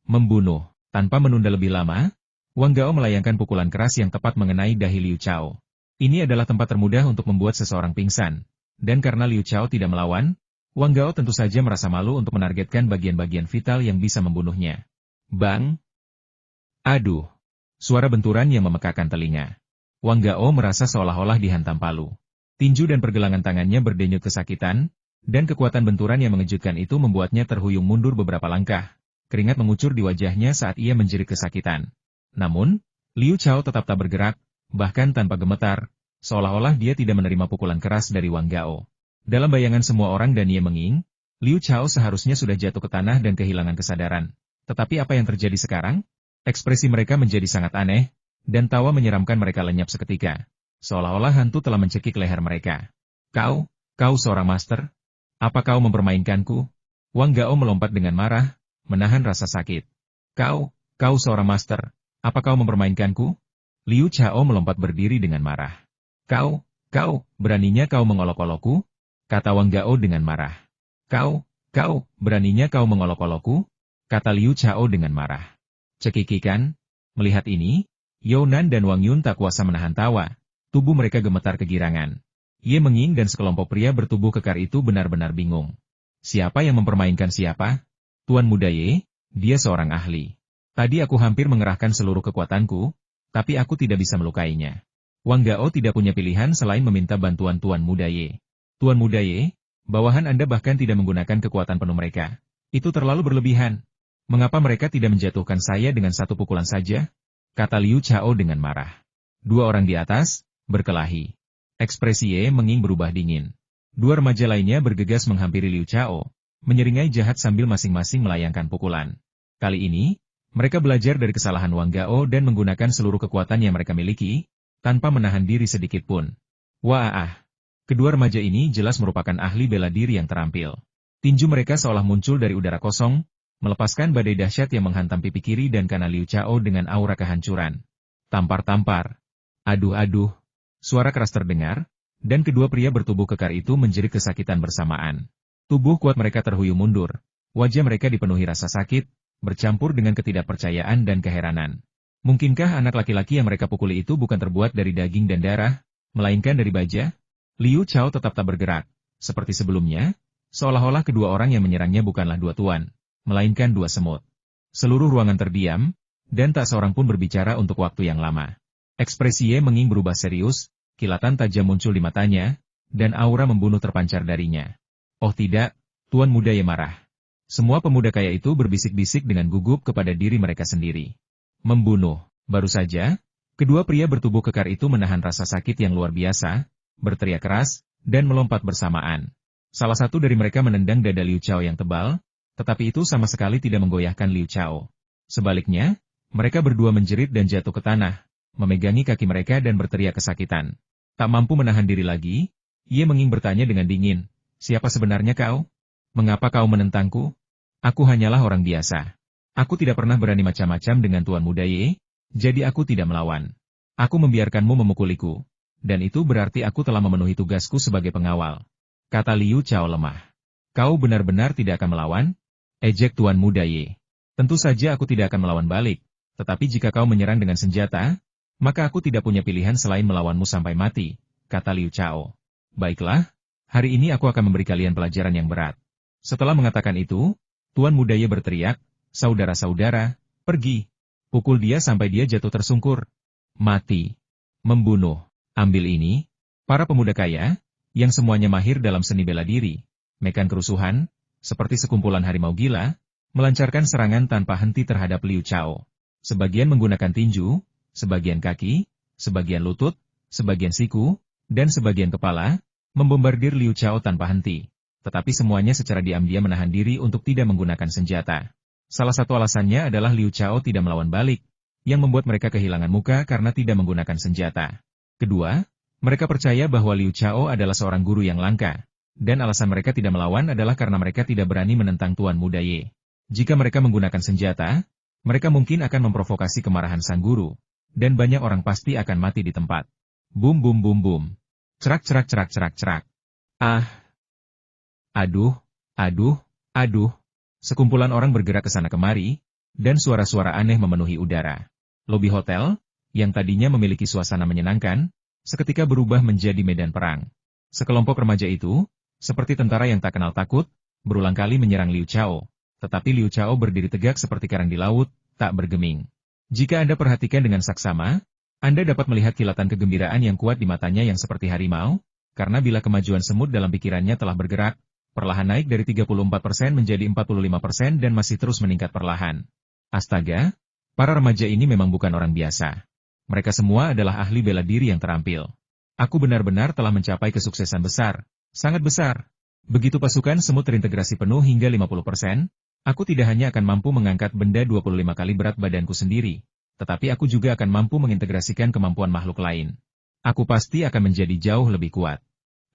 Membunuh. Tanpa menunda lebih lama, Wang Gao melayangkan pukulan keras yang tepat mengenai dahi Liu Chao. Ini adalah tempat termudah untuk membuat seseorang pingsan, dan karena Liu Chao tidak melawan, Wang Gao tentu saja merasa malu untuk menargetkan bagian-bagian vital yang bisa membunuhnya. Bang! Aduh! Suara benturan yang memekakan telinga. Wang Gao merasa seolah-olah dihantam palu. Tinju dan pergelangan tangannya berdenyut kesakitan, dan kekuatan benturan yang mengejutkan itu membuatnya terhuyung mundur beberapa langkah. Keringat mengucur di wajahnya saat ia menjerit kesakitan. Namun, Liu Chao tetap tak bergerak, bahkan tanpa gemetar, seolah-olah dia tidak menerima pukulan keras dari Wang Gao. Dalam bayangan semua orang dan Ye Menging, Liu Chao seharusnya sudah jatuh ke tanah dan kehilangan kesadaran. Tetapi apa yang terjadi sekarang? Ekspresi mereka menjadi sangat aneh, dan tawa menyeramkan mereka lenyap seketika. Seolah-olah hantu telah mencekik leher mereka. Kau seorang master? Apa kau mempermainkanku? Wang Gao melompat dengan marah, menahan rasa sakit. Kau seorang master? Apa kau mempermainkanku? Liu Chao melompat berdiri dengan marah. Kau, beraninya kau mengolok-olokku? Kata Wang Gao dengan marah. Kau, beraninya kau mengolok-olokku? Kata Liu Chao dengan marah. Cekikikan. Melihat ini, Younan dan Wang Yun tak kuasa menahan tawa. Tubuh mereka gemetar kegirangan. Ye Menging dan sekelompok pria bertubuh kekar itu benar-benar bingung. Siapa yang mempermainkan siapa? Tuan Muda Ye, dia seorang ahli. Tadi aku hampir mengerahkan seluruh kekuatanku, tapi aku tidak bisa melukainya. Wang Gao tidak punya pilihan selain meminta bantuan Tuan Muda Ye. Tuan Muda Ye, bawahan Anda bahkan tidak menggunakan kekuatan penuh mereka. Itu terlalu berlebihan. Mengapa mereka tidak menjatuhkan saya dengan satu pukulan saja? Kata Liu Chao dengan marah. Dua orang di atas, berkelahi. Ekspresi Ye Menging berubah dingin. Dua remaja lainnya bergegas menghampiri Liu Chao, menyeringai jahat sambil masing-masing melayangkan pukulan. Kali ini, mereka belajar dari kesalahan Wang Gao dan menggunakan seluruh kekuatan yang mereka miliki, tanpa menahan diri sedikit pun. Wah! Kedua remaja ini jelas merupakan ahli bela diri yang terampil. Tinju mereka seolah muncul dari udara kosong, melepaskan badai dahsyat yang menghantam pipi kiri dan kanan Liu Chao dengan aura kehancuran. Tampar-tampar. Aduh. Suara keras terdengar, dan kedua pria bertubuh kekar itu menjerit kesakitan bersamaan. Tubuh kuat mereka terhuyung mundur. Wajah mereka dipenuhi rasa sakit, bercampur dengan ketidakpercayaan dan keheranan. Mungkinkah anak laki-laki yang mereka pukuli itu bukan terbuat dari daging dan darah, melainkan dari baja? Liu Chao tetap tak bergerak. Seperti sebelumnya, seolah-olah kedua orang yang menyerangnya bukanlah dua tuan, melainkan 2 semut. Seluruh ruangan terdiam, dan tak seorang pun berbicara untuk waktu yang lama. Ekspresi Ye Menging berubah serius, kilatan tajam muncul di matanya, dan aura membunuh terpancar darinya. Oh tidak, Tuan Muda Ye marah. Semua pemuda kaya itu berbisik-bisik dengan gugup kepada diri mereka sendiri. Membunuh. Baru saja, kedua pria bertubuh kekar itu menahan rasa sakit yang luar biasa, berteriak keras, dan melompat bersamaan. Salah satu dari mereka menendang dada Liu Chao yang tebal, tetapi itu sama sekali tidak menggoyahkan Liu Chao. Sebaliknya, mereka berdua menjerit dan jatuh ke tanah, memegangi kaki mereka dan berteriak kesakitan. Tak mampu menahan diri lagi, Ye Menging bertanya dengan dingin, "Siapa sebenarnya kau? Mengapa kau menentangku? Aku hanyalah orang biasa. Aku tidak pernah berani macam-macam dengan Tuan Muda Ye, jadi aku tidak melawan. Aku membiarkanmu memukuliku, dan itu berarti aku telah memenuhi tugasku sebagai pengawal," kata Liu Chao lemah. "Kau benar-benar tidak akan melawan?" ejek Tuan Muda Ye. "Tentu saja aku tidak akan melawan balik. Tetapi jika kau menyerang dengan senjata, maka aku tidak punya pilihan selain melawanmu sampai mati," kata Liu Chao. "Baiklah, hari ini aku akan memberi kalian pelajaran yang berat." Setelah mengatakan itu, Tuan Muda Ye berteriak, "Saudara-saudara, pergi. Pukul dia sampai dia jatuh tersungkur. Mati. Membunuh. Ambil ini." Para pemuda kaya, yang semuanya mahir dalam seni bela diri, mekan kerusuhan, seperti sekumpulan harimau gila, melancarkan serangan tanpa henti terhadap Liu Chao. Sebagian menggunakan tinju, sebagian kaki, sebagian lutut, sebagian siku, dan sebagian kepala, membombardir Liu Chao tanpa henti. Tetapi semuanya secara diam-diam menahan diri untuk tidak menggunakan senjata. Salah satu alasannya adalah Liu Chao tidak melawan balik, yang membuat mereka kehilangan muka karena tidak menggunakan senjata. Kedua, mereka percaya bahwa Liu Chao adalah seorang guru yang langka, dan alasan mereka tidak melawan adalah karena mereka tidak berani menentang Tuan Muda Ye. Jika mereka menggunakan senjata, mereka mungkin akan memprovokasi kemarahan sang guru, dan banyak orang pasti akan mati di tempat. Bum bum bum bum. Cerak cerak cerak cerak cerak. Ah. Aduh, aduh, aduh. Sekumpulan orang bergerak ke sana kemari, dan suara-suara aneh memenuhi udara. Lobi hotel, yang tadinya memiliki suasana menyenangkan, seketika berubah menjadi medan perang. Sekelompok remaja itu, seperti tentara yang tak kenal takut, berulang kali menyerang Liu Chao. Tetapi Liu Chao berdiri tegak seperti karang di laut, tak bergeming. Jika Anda perhatikan dengan saksama, Anda dapat melihat kilatan kegembiraan yang kuat di matanya yang seperti harimau, karena bila kemajuan semut dalam pikirannya telah bergerak, perlahan naik dari 34% menjadi 45% dan masih terus meningkat perlahan. Astaga, para remaja ini memang bukan orang biasa. Mereka semua adalah ahli bela diri yang terampil. Aku benar-benar telah mencapai kesuksesan besar, sangat besar. Begitu pasukan semut terintegrasi penuh hingga 50%, aku tidak hanya akan mampu mengangkat benda 25 kali berat badanku sendiri, tetapi aku juga akan mampu mengintegrasikan kemampuan makhluk lain. Aku pasti akan menjadi jauh lebih kuat.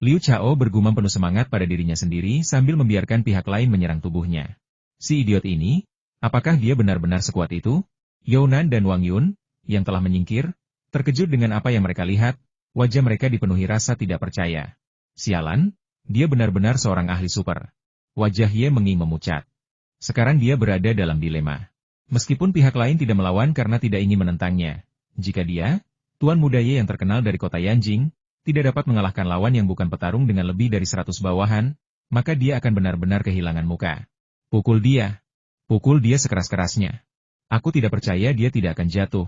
Liu Chao bergumam penuh semangat pada dirinya sendiri sambil membiarkan pihak lain menyerang tubuhnya. Si idiot ini, apakah dia benar-benar sekuat itu? Younan dan Wang Yun, yang telah menyingkir, terkejut dengan apa yang mereka lihat, wajah mereka dipenuhi rasa tidak percaya. Sialan, dia benar-benar seorang ahli super. Wajah Ye Menging memucat. Sekarang dia berada dalam dilema. Meskipun pihak lain tidak melawan karena tidak ingin menentangnya, jika dia, Tuan Muda Ye yang terkenal dari kota Yanjing, tidak dapat mengalahkan lawan yang bukan petarung dengan lebih dari 100 bawahan, maka dia akan benar-benar kehilangan muka. Pukul dia sekeras-kerasnya. Aku tidak percaya dia tidak akan jatuh.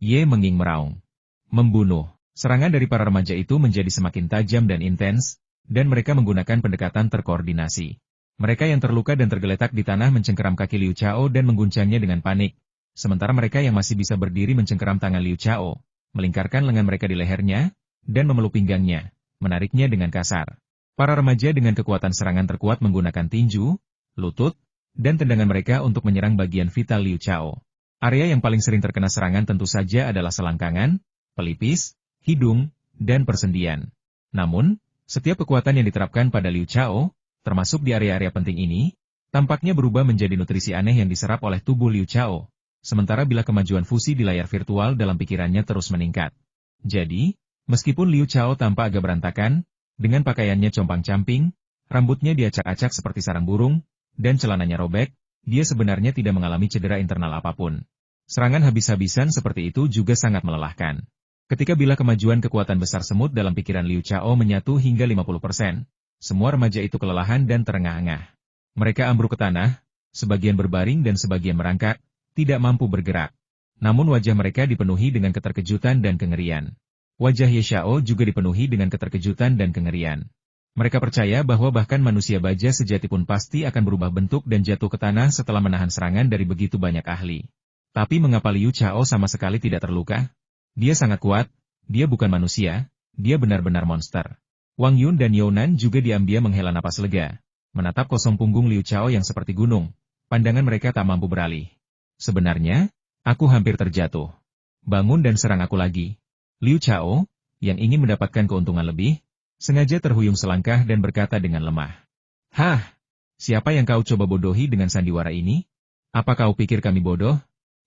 Ye Menging meraung. Membunuh. Serangan dari para remaja itu menjadi semakin tajam dan intens, dan mereka menggunakan pendekatan terkoordinasi. Mereka yang terluka dan tergeletak di tanah mencengkeram kaki Liu Chao dan mengguncangnya dengan panik, sementara mereka yang masih bisa berdiri mencengkeram tangan Liu Chao, melingkarkan lengan mereka di lehernya, dan memeluk pinggangnya, menariknya dengan kasar. Para remaja dengan kekuatan serangan terkuat menggunakan tinju, lutut, dan tendangan mereka untuk menyerang bagian vital Liu Chao. Area yang paling sering terkena serangan tentu saja adalah selangkangan, pelipis, hidung, dan persendian. Namun, setiap kekuatan yang diterapkan pada Liu Chao, termasuk di area-area penting ini, tampaknya berubah menjadi nutrisi aneh yang diserap oleh tubuh Liu Chao, sementara bila kemajuan fusi di layar virtual dalam pikirannya terus meningkat. Jadi, meskipun Liu Chao tampak agak berantakan, dengan pakaiannya compang-camping, rambutnya diacak-acak seperti sarang burung, dan celananya robek, dia sebenarnya tidak mengalami cedera internal apapun. Serangan habis-habisan seperti itu juga sangat melelahkan. Ketika bila kemajuan kekuatan besar semut dalam pikiran Liu Chao menyatu hingga 50%, semua remaja itu kelelahan dan terengah-engah. Mereka ambruk ke tanah, sebagian berbaring dan sebagian merangkak, tidak mampu bergerak. Namun wajah mereka dipenuhi dengan keterkejutan dan kengerian. Wajah Ye Xiao juga dipenuhi dengan keterkejutan dan kengerian. Mereka percaya bahwa bahkan manusia baja sejati pun pasti akan berubah bentuk dan jatuh ke tanah setelah menahan serangan dari begitu banyak ahli. Tapi mengapa Liu Xiao sama sekali tidak terluka? Dia sangat kuat, dia bukan manusia, dia benar-benar monster. Wang Yun dan Younan juga diam-diam menghela napas lega. Menatap kosong punggung Liu Xiao yang seperti gunung, pandangan mereka tak mampu beralih. Sebenarnya, aku hampir terjatuh. Bangun dan serang aku lagi. Liu Xiao, yang ingin mendapatkan keuntungan lebih, sengaja terhuyung selangkah dan berkata dengan lemah. Hah? Siapa yang kau coba bodohi dengan sandiwara ini? Apa kau pikir kami bodoh?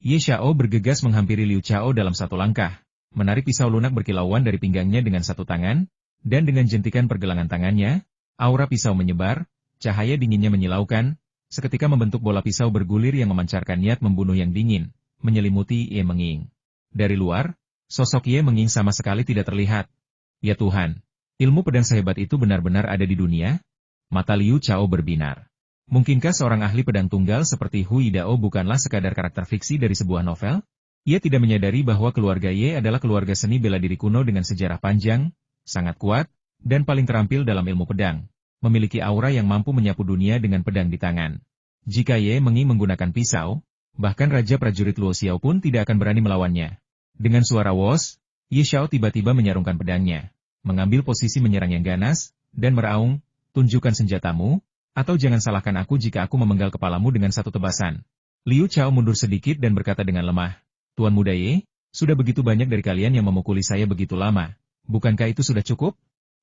Ye Xiao bergegas menghampiri Liu Xiao dalam satu langkah, menarik pisau lunak berkilauan dari pinggangnya dengan satu tangan, dan dengan jentikan pergelangan tangannya, aura pisau menyebar, cahaya dinginnya menyilaukan, seketika membentuk bola pisau bergulir yang memancarkan niat membunuh yang dingin, menyelimuti Ye Menging. Dari luar, sosok Ye Menging sama sekali tidak terlihat. Ya Tuhan, ilmu pedang sehebat itu benar-benar ada di dunia? Mata Liu Xiao berbinar. Mungkinkah seorang ahli pedang tunggal seperti Hui Dao bukanlah sekadar karakter fiksi dari sebuah novel? Ia tidak menyadari bahwa keluarga Ye adalah keluarga seni bela diri kuno dengan sejarah panjang, sangat kuat, dan paling terampil dalam ilmu pedang. Memiliki aura yang mampu menyapu dunia dengan pedang di tangan. Jika Ye Menging menggunakan pisau, bahkan Raja Prajurit Luo Xiao pun tidak akan berani melawannya. Dengan suara wos, Ye Xiao tiba-tiba menyarungkan pedangnya, mengambil posisi menyerang yang ganas, dan meraung, tunjukkan senjatamu, atau jangan salahkan aku jika aku memenggal kepalamu dengan satu tebasan. Liu Xiao mundur sedikit dan berkata dengan lemah, Tuan Muda Ye, sudah begitu banyak dari kalian yang memukuli saya begitu lama, bukankah itu sudah cukup?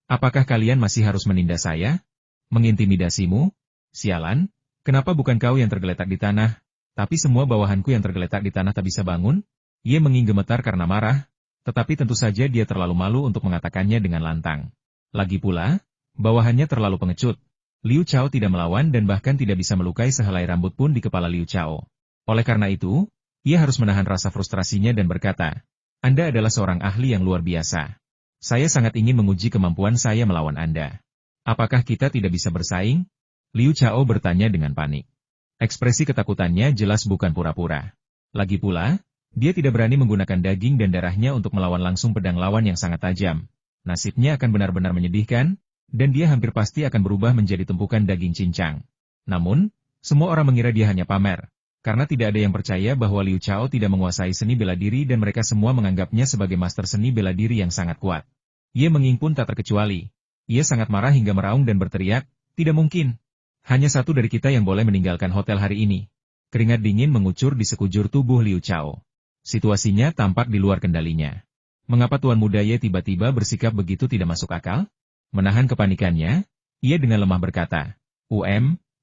Apakah kalian masih harus menindas saya? Mengintimidasimu? Sialan, kenapa bukan kau yang tergeletak di tanah, tapi semua bawahanku yang tergeletak di tanah tak bisa bangun? Ye Menging gemetar karena marah, tetapi tentu saja dia terlalu malu untuk mengatakannya dengan lantang. Lagi pula, bawahannya terlalu pengecut. Liu Xiao tidak melawan dan bahkan tidak bisa melukai sehelai rambut pun di kepala Liu Xiao. Oleh karena itu, ia harus menahan rasa frustrasinya dan berkata, Anda adalah seorang ahli yang luar biasa. Saya sangat ingin menguji kemampuan saya melawan Anda. Apakah kita tidak bisa bersaing? Liu Xiao bertanya dengan panik. Ekspresi ketakutannya jelas bukan pura-pura. Lagi pula, dia tidak berani menggunakan daging dan darahnya untuk melawan langsung pedang lawan yang sangat tajam. Nasibnya akan benar-benar menyedihkan, dan dia hampir pasti akan berubah menjadi tumpukan daging cincang. Namun, semua orang mengira dia hanya pamer, karena tidak ada yang percaya bahwa Liu Xiao tidak menguasai seni bela diri dan mereka semua menganggapnya sebagai master seni bela diri yang sangat kuat. Ye Menging pun tak terkecuali. Ia sangat marah hingga meraung dan berteriak, tidak mungkin. Hanya satu dari kita yang boleh meninggalkan hotel hari ini. Keringat dingin mengucur di sekujur tubuh Liu Xiao. Situasinya tampak di luar kendalinya. Mengapa Tuan Muda Ye tiba-tiba bersikap begitu tidak masuk akal? Menahan kepanikannya, ia dengan lemah berkata,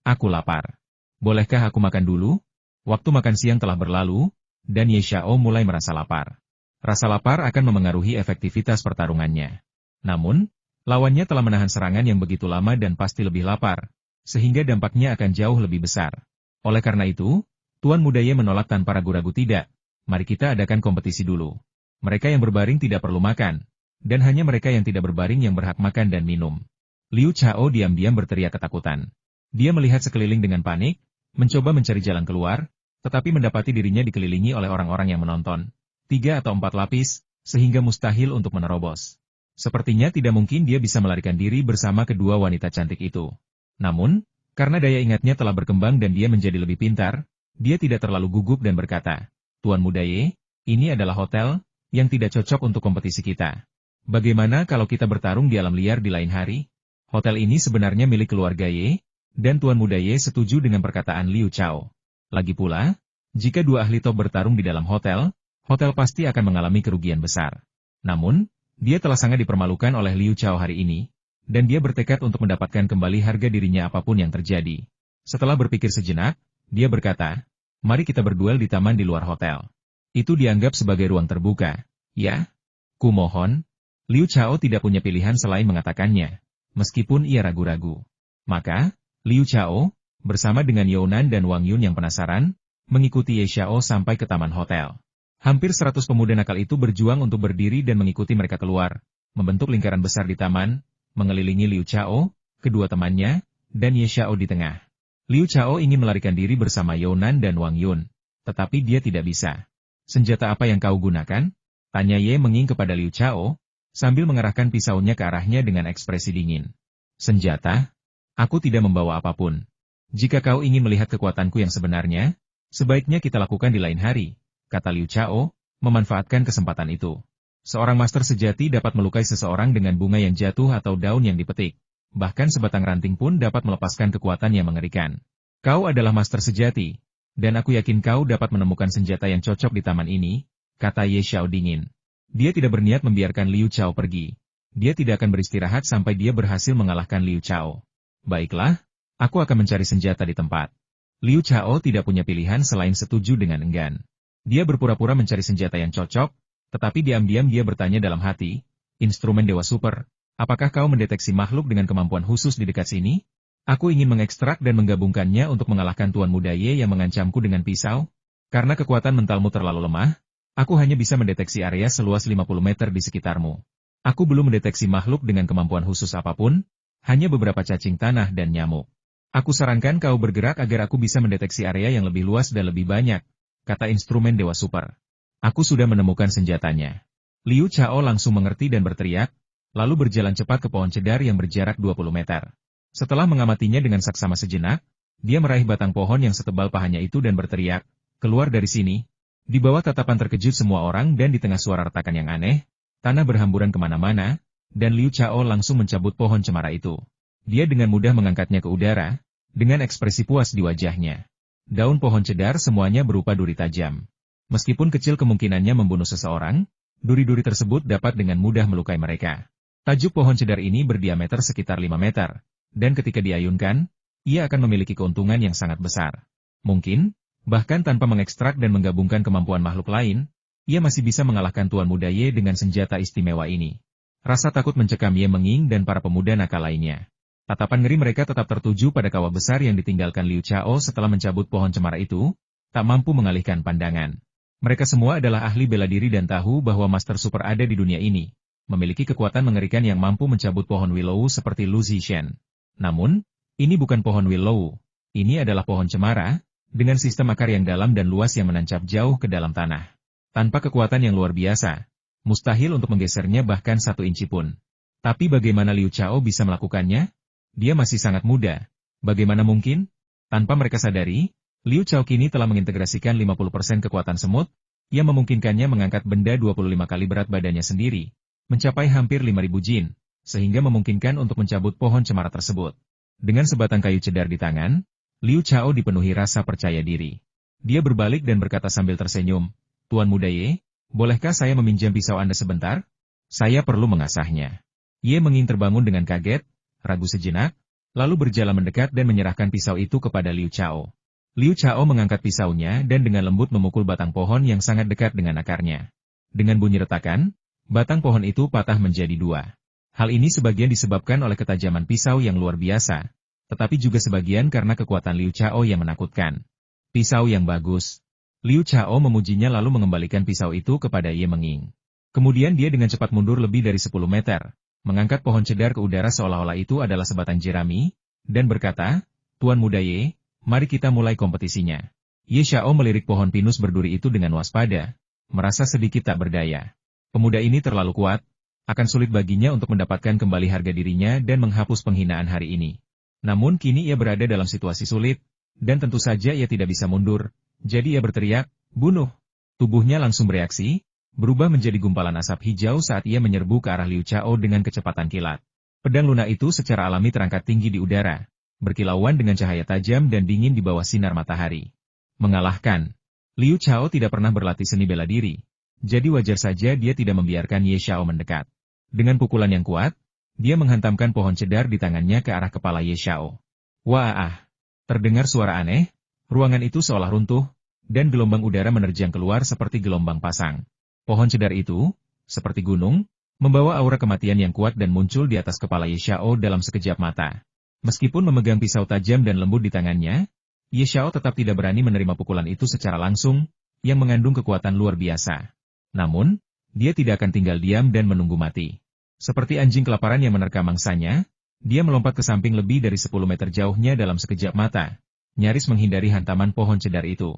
aku lapar. Bolehkah aku makan dulu? Waktu makan siang telah berlalu, dan Ye Xiao mulai merasa lapar. Rasa lapar akan memengaruhi efektivitas pertarungannya. Namun, lawannya telah menahan serangan yang begitu lama dan pasti lebih lapar, sehingga dampaknya akan jauh lebih besar. Oleh karena itu, Tuan Muda Ye menolak tanpa ragu-ragu tidak. Mari kita adakan kompetisi dulu. Mereka yang berbaring tidak perlu makan, dan hanya mereka yang tidak berbaring yang berhak makan dan minum. Liu Xiao diam-diam berteriak ketakutan. Dia melihat sekeliling dengan panik, mencoba mencari jalan keluar, tetapi mendapati dirinya dikelilingi oleh orang-orang yang menonton. 3 atau 4 lapis, sehingga mustahil untuk menerobos. Sepertinya tidak mungkin dia bisa melarikan diri bersama kedua wanita cantik itu. Namun, karena daya ingatnya telah berkembang dan dia menjadi lebih pintar, dia tidak terlalu gugup dan berkata, Tuan Muda Ye, ini adalah hotel, yang tidak cocok untuk kompetisi kita. Bagaimana kalau kita bertarung di alam liar di lain hari? Hotel ini sebenarnya milik keluarga Ye, dan Tuan Muda Ye setuju dengan perkataan Liu Xiao. Lagi pula, jika dua ahli top bertarung di dalam hotel, hotel pasti akan mengalami kerugian besar. Namun, dia telah sangat dipermalukan oleh Liu Xiao hari ini, dan dia bertekad untuk mendapatkan kembali harga dirinya apapun yang terjadi. Setelah berpikir sejenak, dia berkata, mari kita berduel di taman di luar hotel. Itu dianggap sebagai ruang terbuka. Ya? Kumohon. Liu Xiao tidak punya pilihan selain mengatakannya, meskipun ia ragu-ragu. Maka, Liu Xiao, bersama dengan Younan dan Wang Yun yang penasaran, mengikuti Ye Xiao sampai ke taman hotel. Hampir 100 pemuda nakal itu berjuang untuk berdiri dan mengikuti mereka keluar, membentuk lingkaran besar di taman, mengelilingi Liu Xiao, kedua temannya, dan Ye Xiao di tengah. Liu Chao ingin melarikan diri bersama Younan dan Wang Yun, tetapi dia tidak bisa. Senjata apa yang kau gunakan? Tanya Ye Menging kepada Liu Chao, sambil mengarahkan pisaunya ke arahnya dengan ekspresi dingin. Senjata? Aku tidak membawa apapun. Jika kau ingin melihat kekuatanku yang sebenarnya, sebaiknya kita lakukan di lain hari, kata Liu Chao, memanfaatkan kesempatan itu. Seorang master sejati dapat melukai seseorang dengan bunga yang jatuh atau daun yang dipetik. Bahkan sebatang ranting pun dapat melepaskan kekuatan yang mengerikan. Kau adalah master sejati, dan aku yakin kau dapat menemukan senjata yang cocok di taman ini, kata Ye Xiao dingin. Dia tidak berniat membiarkan Liu Chao pergi. Dia tidak akan beristirahat sampai dia berhasil mengalahkan Liu Chao. Baiklah, aku akan mencari senjata di tempat. Liu Chao tidak punya pilihan selain setuju dengan enggan. Dia berpura-pura mencari senjata yang cocok, tetapi diam-diam dia bertanya dalam hati, instrumen Dewa Super, apakah kau mendeteksi makhluk dengan kemampuan khusus di dekat sini? Aku ingin mengekstrak dan menggabungkannya untuk mengalahkan Tuan Muda Ye yang mengancamku dengan pisau. Karena kekuatan mentalmu terlalu lemah, aku hanya bisa mendeteksi area seluas 50 meter di sekitarmu. Aku belum mendeteksi makhluk dengan kemampuan khusus apapun, hanya beberapa cacing tanah dan nyamuk. Aku sarankan kau bergerak agar aku bisa mendeteksi area yang lebih luas dan lebih banyak, kata instrumen Dewa Super. Aku sudah menemukan senjatanya. Liu Chao langsung mengerti dan berteriak, lalu berjalan cepat ke pohon cedar yang berjarak 20 meter. Setelah mengamatinya dengan saksama sejenak, dia meraih batang pohon yang setebal pahanya itu dan berteriak, keluar dari sini. Di bawah tatapan terkejut semua orang dan di tengah suara retakan yang aneh, tanah berhamburan kemana-mana, dan Liu Chao langsung mencabut pohon cemara itu. Dia dengan mudah mengangkatnya ke udara, dengan ekspresi puas di wajahnya. Daun pohon cedar semuanya berupa duri tajam. Meskipun kecil kemungkinannya membunuh seseorang, duri-duri tersebut dapat dengan mudah melukai mereka. Tajuk pohon cedar ini berdiameter sekitar 5 meter, dan ketika diayunkan, ia akan memiliki keuntungan yang sangat besar. Mungkin, bahkan tanpa mengekstrak dan menggabungkan kemampuan makhluk lain, ia masih bisa mengalahkan Tuan Muda Ye dengan senjata istimewa ini. Rasa takut mencekam Ye Menging dan para pemuda nakal lainnya. Tatapan ngeri mereka tetap tertuju pada kawah besar yang ditinggalkan Liu Chao setelah mencabut pohon cemara itu, tak mampu mengalihkan pandangan. Mereka semua adalah ahli bela diri dan tahu bahwa Master Super ada di dunia ini, memiliki kekuatan mengerikan yang mampu mencabut pohon willow seperti Lu Zishen. Namun, ini bukan pohon willow, ini adalah pohon cemara, dengan sistem akar yang dalam dan luas yang menancap jauh ke dalam tanah. Tanpa kekuatan yang luar biasa, mustahil untuk menggesernya bahkan 1 inci pun. Tapi bagaimana Liu Chao bisa melakukannya? Dia masih sangat muda. Bagaimana mungkin? Tanpa mereka sadari, Liu Chao kini telah mengintegrasikan 50% kekuatan semut, yang memungkinkannya mengangkat benda 25 kali berat badannya sendiri, mencapai hampir 5.000 jin, sehingga memungkinkan untuk mencabut pohon cemara tersebut. Dengan sebatang kayu cedar di tangan, Liu Chao dipenuhi rasa percaya diri. Dia berbalik dan berkata sambil tersenyum, Tuan Muda Ye, bolehkah saya meminjam pisau Anda sebentar? Saya perlu mengasahnya. Ye Menging terbangun dengan kaget, ragu sejenak, lalu berjalan mendekat dan menyerahkan pisau itu kepada Liu Chao. Liu Chao mengangkat pisaunya dan dengan lembut memukul batang pohon yang sangat dekat dengan akarnya. Dengan bunyi retakan, batang pohon itu patah menjadi 2. Hal ini sebagian disebabkan oleh ketajaman pisau yang luar biasa, tetapi juga sebagian karena kekuatan Liu Chao yang menakutkan. Pisau yang bagus. Liu Chao memujinya lalu mengembalikan pisau itu kepada Ye Menging. Kemudian dia dengan cepat mundur lebih dari 10 meter, mengangkat pohon cedar ke udara seolah-olah itu adalah sebatang jerami, dan berkata, Tuan Muda Ye, mari kita mulai kompetisinya. Ye Xiao melirik pohon pinus berduri itu dengan waspada, merasa sedikit tak berdaya. Pemuda ini terlalu kuat, akan sulit baginya untuk mendapatkan kembali harga dirinya dan menghapus penghinaan hari ini. Namun kini ia berada dalam situasi sulit, dan tentu saja ia tidak bisa mundur, jadi ia berteriak, bunuh. Tubuhnya langsung bereaksi, berubah menjadi gumpalan asap hijau saat ia menyerbu ke arah Liu Chao dengan kecepatan kilat. Pedang lunak itu secara alami terangkat tinggi di udara, berkilauan dengan cahaya tajam dan dingin di bawah sinar matahari. Mengalahkan. Liu Chao tidak pernah berlatih seni bela diri, jadi wajar saja dia tidak membiarkan Ye Xiao mendekat. Dengan pukulan yang kuat, dia menghantamkan pohon cedar di tangannya ke arah kepala Ye Xiao. Wah! Terdengar suara aneh, ruangan itu seolah runtuh, dan gelombang udara menerjang keluar seperti gelombang pasang. Pohon cedar itu, seperti gunung, membawa aura kematian yang kuat dan muncul di atas kepala Ye Xiao dalam sekejap mata. Meskipun memegang pisau tajam dan lembut di tangannya, Ye Xiao tetap tidak berani menerima pukulan itu secara langsung, yang mengandung kekuatan luar biasa. Namun, dia tidak akan tinggal diam dan menunggu mati. Seperti anjing kelaparan yang menerkam mangsanya, dia melompat ke samping lebih dari 10 meter jauhnya dalam sekejap mata, nyaris menghindari hantaman pohon cedar itu.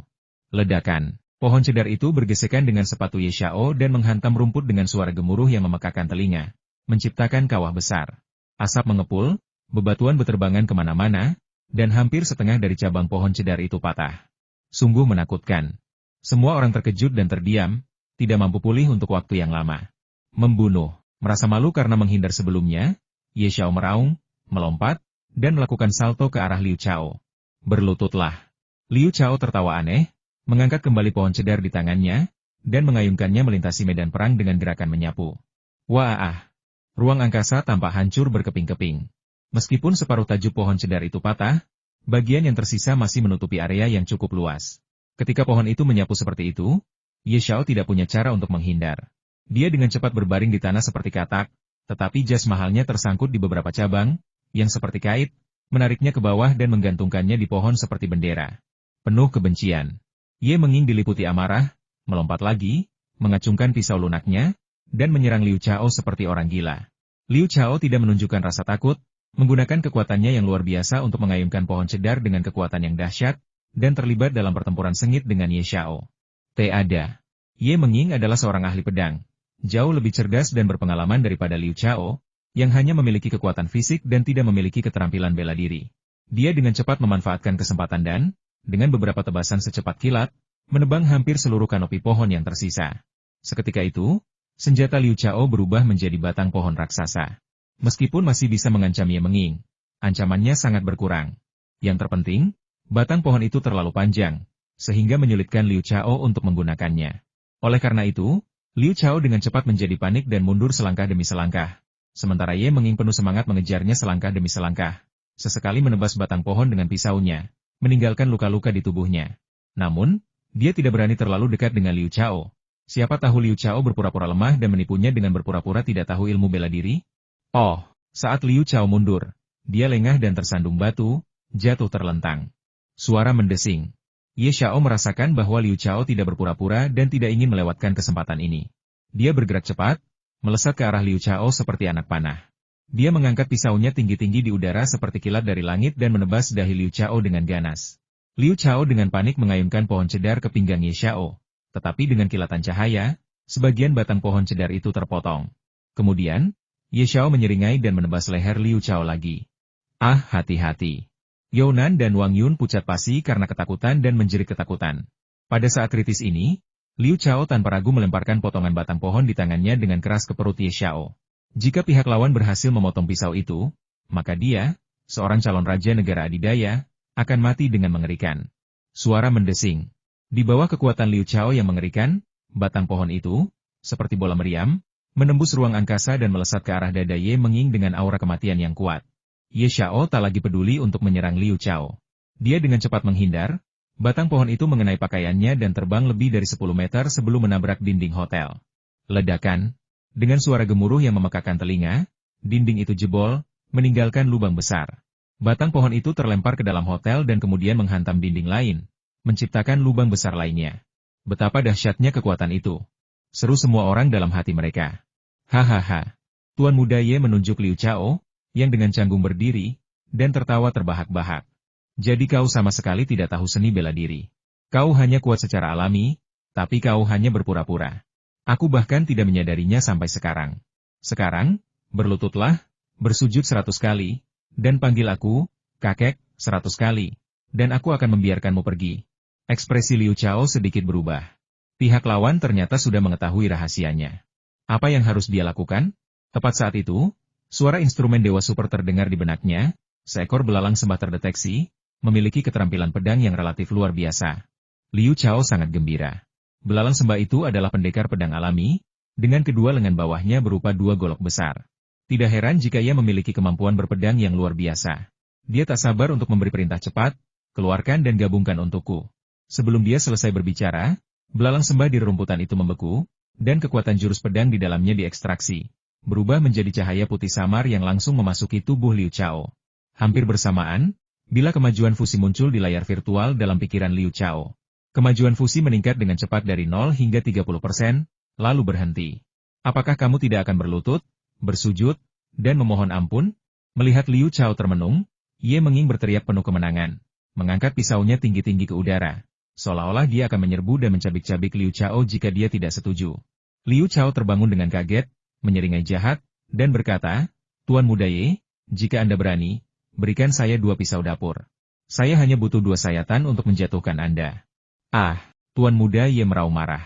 Ledakan. Pohon cedar itu bergesekan dengan sepatu Ye Xiao dan menghantam rumput dengan suara gemuruh yang memekakan telinga, menciptakan kawah besar. Asap mengepul, bebatuan beterbangan kemana-mana, dan hampir setengah dari cabang pohon cedar itu patah. Sungguh menakutkan. Semua orang terkejut dan terdiam, tidak mampu pulih untuk waktu yang lama. Membunuh. Merasa malu karena menghindar sebelumnya, Ye Xiao meraung, melompat, dan melakukan salto ke arah Liu Chao. Berlututlah. Liu Chao tertawa aneh, mengangkat kembali pohon cedar di tangannya, dan mengayunkannya melintasi medan perang dengan gerakan menyapu. Wah! Ruang angkasa tampak hancur berkeping-keping. Meskipun separuh tajuk pohon cedar itu patah, bagian yang tersisa masih menutupi area yang cukup luas. Ketika pohon itu menyapu seperti itu, Ye Xiao tidak punya cara untuk menghindar. Dia dengan cepat berbaring di tanah seperti katak, tetapi jas mahalnya tersangkut di beberapa cabang, yang seperti kait, menariknya ke bawah dan menggantungkannya di pohon seperti bendera. Penuh kebencian. Ye Menging diliputi amarah, melompat lagi, mengacungkan pisau lunaknya, dan menyerang Liu Chao seperti orang gila. Liu Chao tidak menunjukkan rasa takut, menggunakan kekuatannya yang luar biasa untuk mengayunkan pohon cedar dengan kekuatan yang dahsyat, dan terlibat dalam pertempuran sengit dengan Ye Xiao. Tiada. Ye Menging adalah seorang ahli pedang, jauh lebih cerdas dan berpengalaman daripada Liu Chao, yang hanya memiliki kekuatan fisik dan tidak memiliki keterampilan bela diri. Dia dengan cepat memanfaatkan kesempatan dan, dengan beberapa tebasan secepat kilat, menebang hampir seluruh kanopi pohon yang tersisa. Seketika itu, senjata Liu Chao berubah menjadi batang pohon raksasa. Meskipun masih bisa mengancam Ye Menging, ancamannya sangat berkurang. Yang terpenting, batang pohon itu terlalu panjang, sehingga menyulitkan Liu Chao untuk menggunakannya. Oleh karena itu, Liu Chao dengan cepat menjadi panik dan mundur selangkah demi selangkah. Sementara Ye Menging penuh semangat mengejarnya selangkah demi selangkah. Sesekali menebas batang pohon dengan pisaunya, meninggalkan luka-luka di tubuhnya. Namun, dia tidak berani terlalu dekat dengan Liu Chao. Siapa tahu Liu Chao berpura-pura lemah dan menipunya dengan berpura-pura tidak tahu ilmu bela diri? Oh, saat Liu Chao mundur, dia lengah dan tersandung batu, jatuh terlentang. Suara mendesing. Ye Xiao merasakan bahwa Liu Chao tidak berpura-pura dan tidak ingin melewatkan kesempatan ini. Dia bergerak cepat, melesat ke arah Liu Chao seperti anak panah. Dia mengangkat pisaunya tinggi-tinggi di udara seperti kilat dari langit dan menebas dahi Liu Chao dengan ganas. Liu Chao dengan panik mengayunkan pohon cedar ke pinggang Ye Xiao. Tetapi dengan kilatan cahaya, sebagian batang pohon cedar itu terpotong. Kemudian, Ye Xiao menyeringai dan menebas leher Liu Chao lagi. Ah, hati-hati. Younan dan Wang Yun pucat pasi karena ketakutan dan menjerit ketakutan. Pada saat kritis ini, Liu Chao tanpa ragu melemparkan potongan batang pohon di tangannya dengan keras ke perut Ye Xiao. Jika pihak lawan berhasil memotong pisau itu, maka dia, seorang calon raja negara adidaya, akan mati dengan mengerikan. Suara mendesing. Di bawah kekuatan Liu Chao yang mengerikan, batang pohon itu, seperti bola meriam, menembus ruang angkasa dan melesat ke arah dada Ye Menging dengan aura kematian yang kuat. Ye Xiao tak lagi peduli untuk menyerang Liu Chao. Dia dengan cepat menghindar, batang pohon itu mengenai pakaiannya dan terbang lebih dari 10 meter sebelum menabrak dinding hotel. Ledakan. Dengan suara gemuruh yang memekakan telinga, dinding itu jebol, meninggalkan lubang besar. Batang pohon itu terlempar ke dalam hotel dan kemudian menghantam dinding lain, menciptakan lubang besar lainnya. Betapa dahsyatnya kekuatan itu. Seru semua orang dalam hati mereka. Hahaha. Tuan muda Ye menunjuk Liu Chao, yang dengan canggung berdiri, dan tertawa terbahak-bahak. Jadi kau sama sekali tidak tahu seni bela diri. Kau hanya kuat secara alami, tapi kau hanya berpura-pura. Aku bahkan tidak menyadarinya sampai sekarang. Sekarang, berlututlah, bersujud 100 kali, dan panggil aku, kakek, 100 kali, dan aku akan membiarkanmu pergi. Ekspresi Liu Chao sedikit berubah. Pihak lawan ternyata sudah mengetahui rahasianya. Apa yang harus dia lakukan? Tepat saat itu, suara instrumen Dewa Super terdengar di benaknya, seekor belalang sembah terdeteksi, memiliki keterampilan pedang yang relatif luar biasa. Liu Chao sangat gembira. Belalang sembah itu adalah pendekar pedang alami, dengan kedua lengan bawahnya berupa 2 golok besar. Tidak heran jika ia memiliki kemampuan berpedang yang luar biasa. Dia tak sabar untuk memberi perintah cepat, keluarkan dan gabungkan untukku. Sebelum dia selesai berbicara, belalang sembah di rerumputan itu membeku, dan kekuatan jurus pedang di dalamnya diekstraksi, berubah menjadi cahaya putih samar yang langsung memasuki tubuh Liu Chao. Hampir bersamaan, bila kemajuan fusi muncul di layar virtual dalam pikiran Liu Chao. Kemajuan fusi meningkat dengan cepat dari 0 hingga 30%, lalu berhenti. Apakah kamu tidak akan berlutut, bersujud, dan memohon ampun? Melihat Liu Chao termenung, Ye Menging berteriak penuh kemenangan. mengangkat pisaunya tinggi-tinggi ke udara, seolah-olah dia akan menyerbu dan mencabik-cabik Liu Chao jika dia tidak setuju. Liu Chao terbangun dengan kaget, menyeringai jahat, dan berkata, "Tuan Muda Ye, jika Anda berani, berikan saya 2 pisau dapur. Saya hanya butuh 2 sayatan untuk menjatuhkan Anda." Ah, Tuan Muda Ye meraung marah.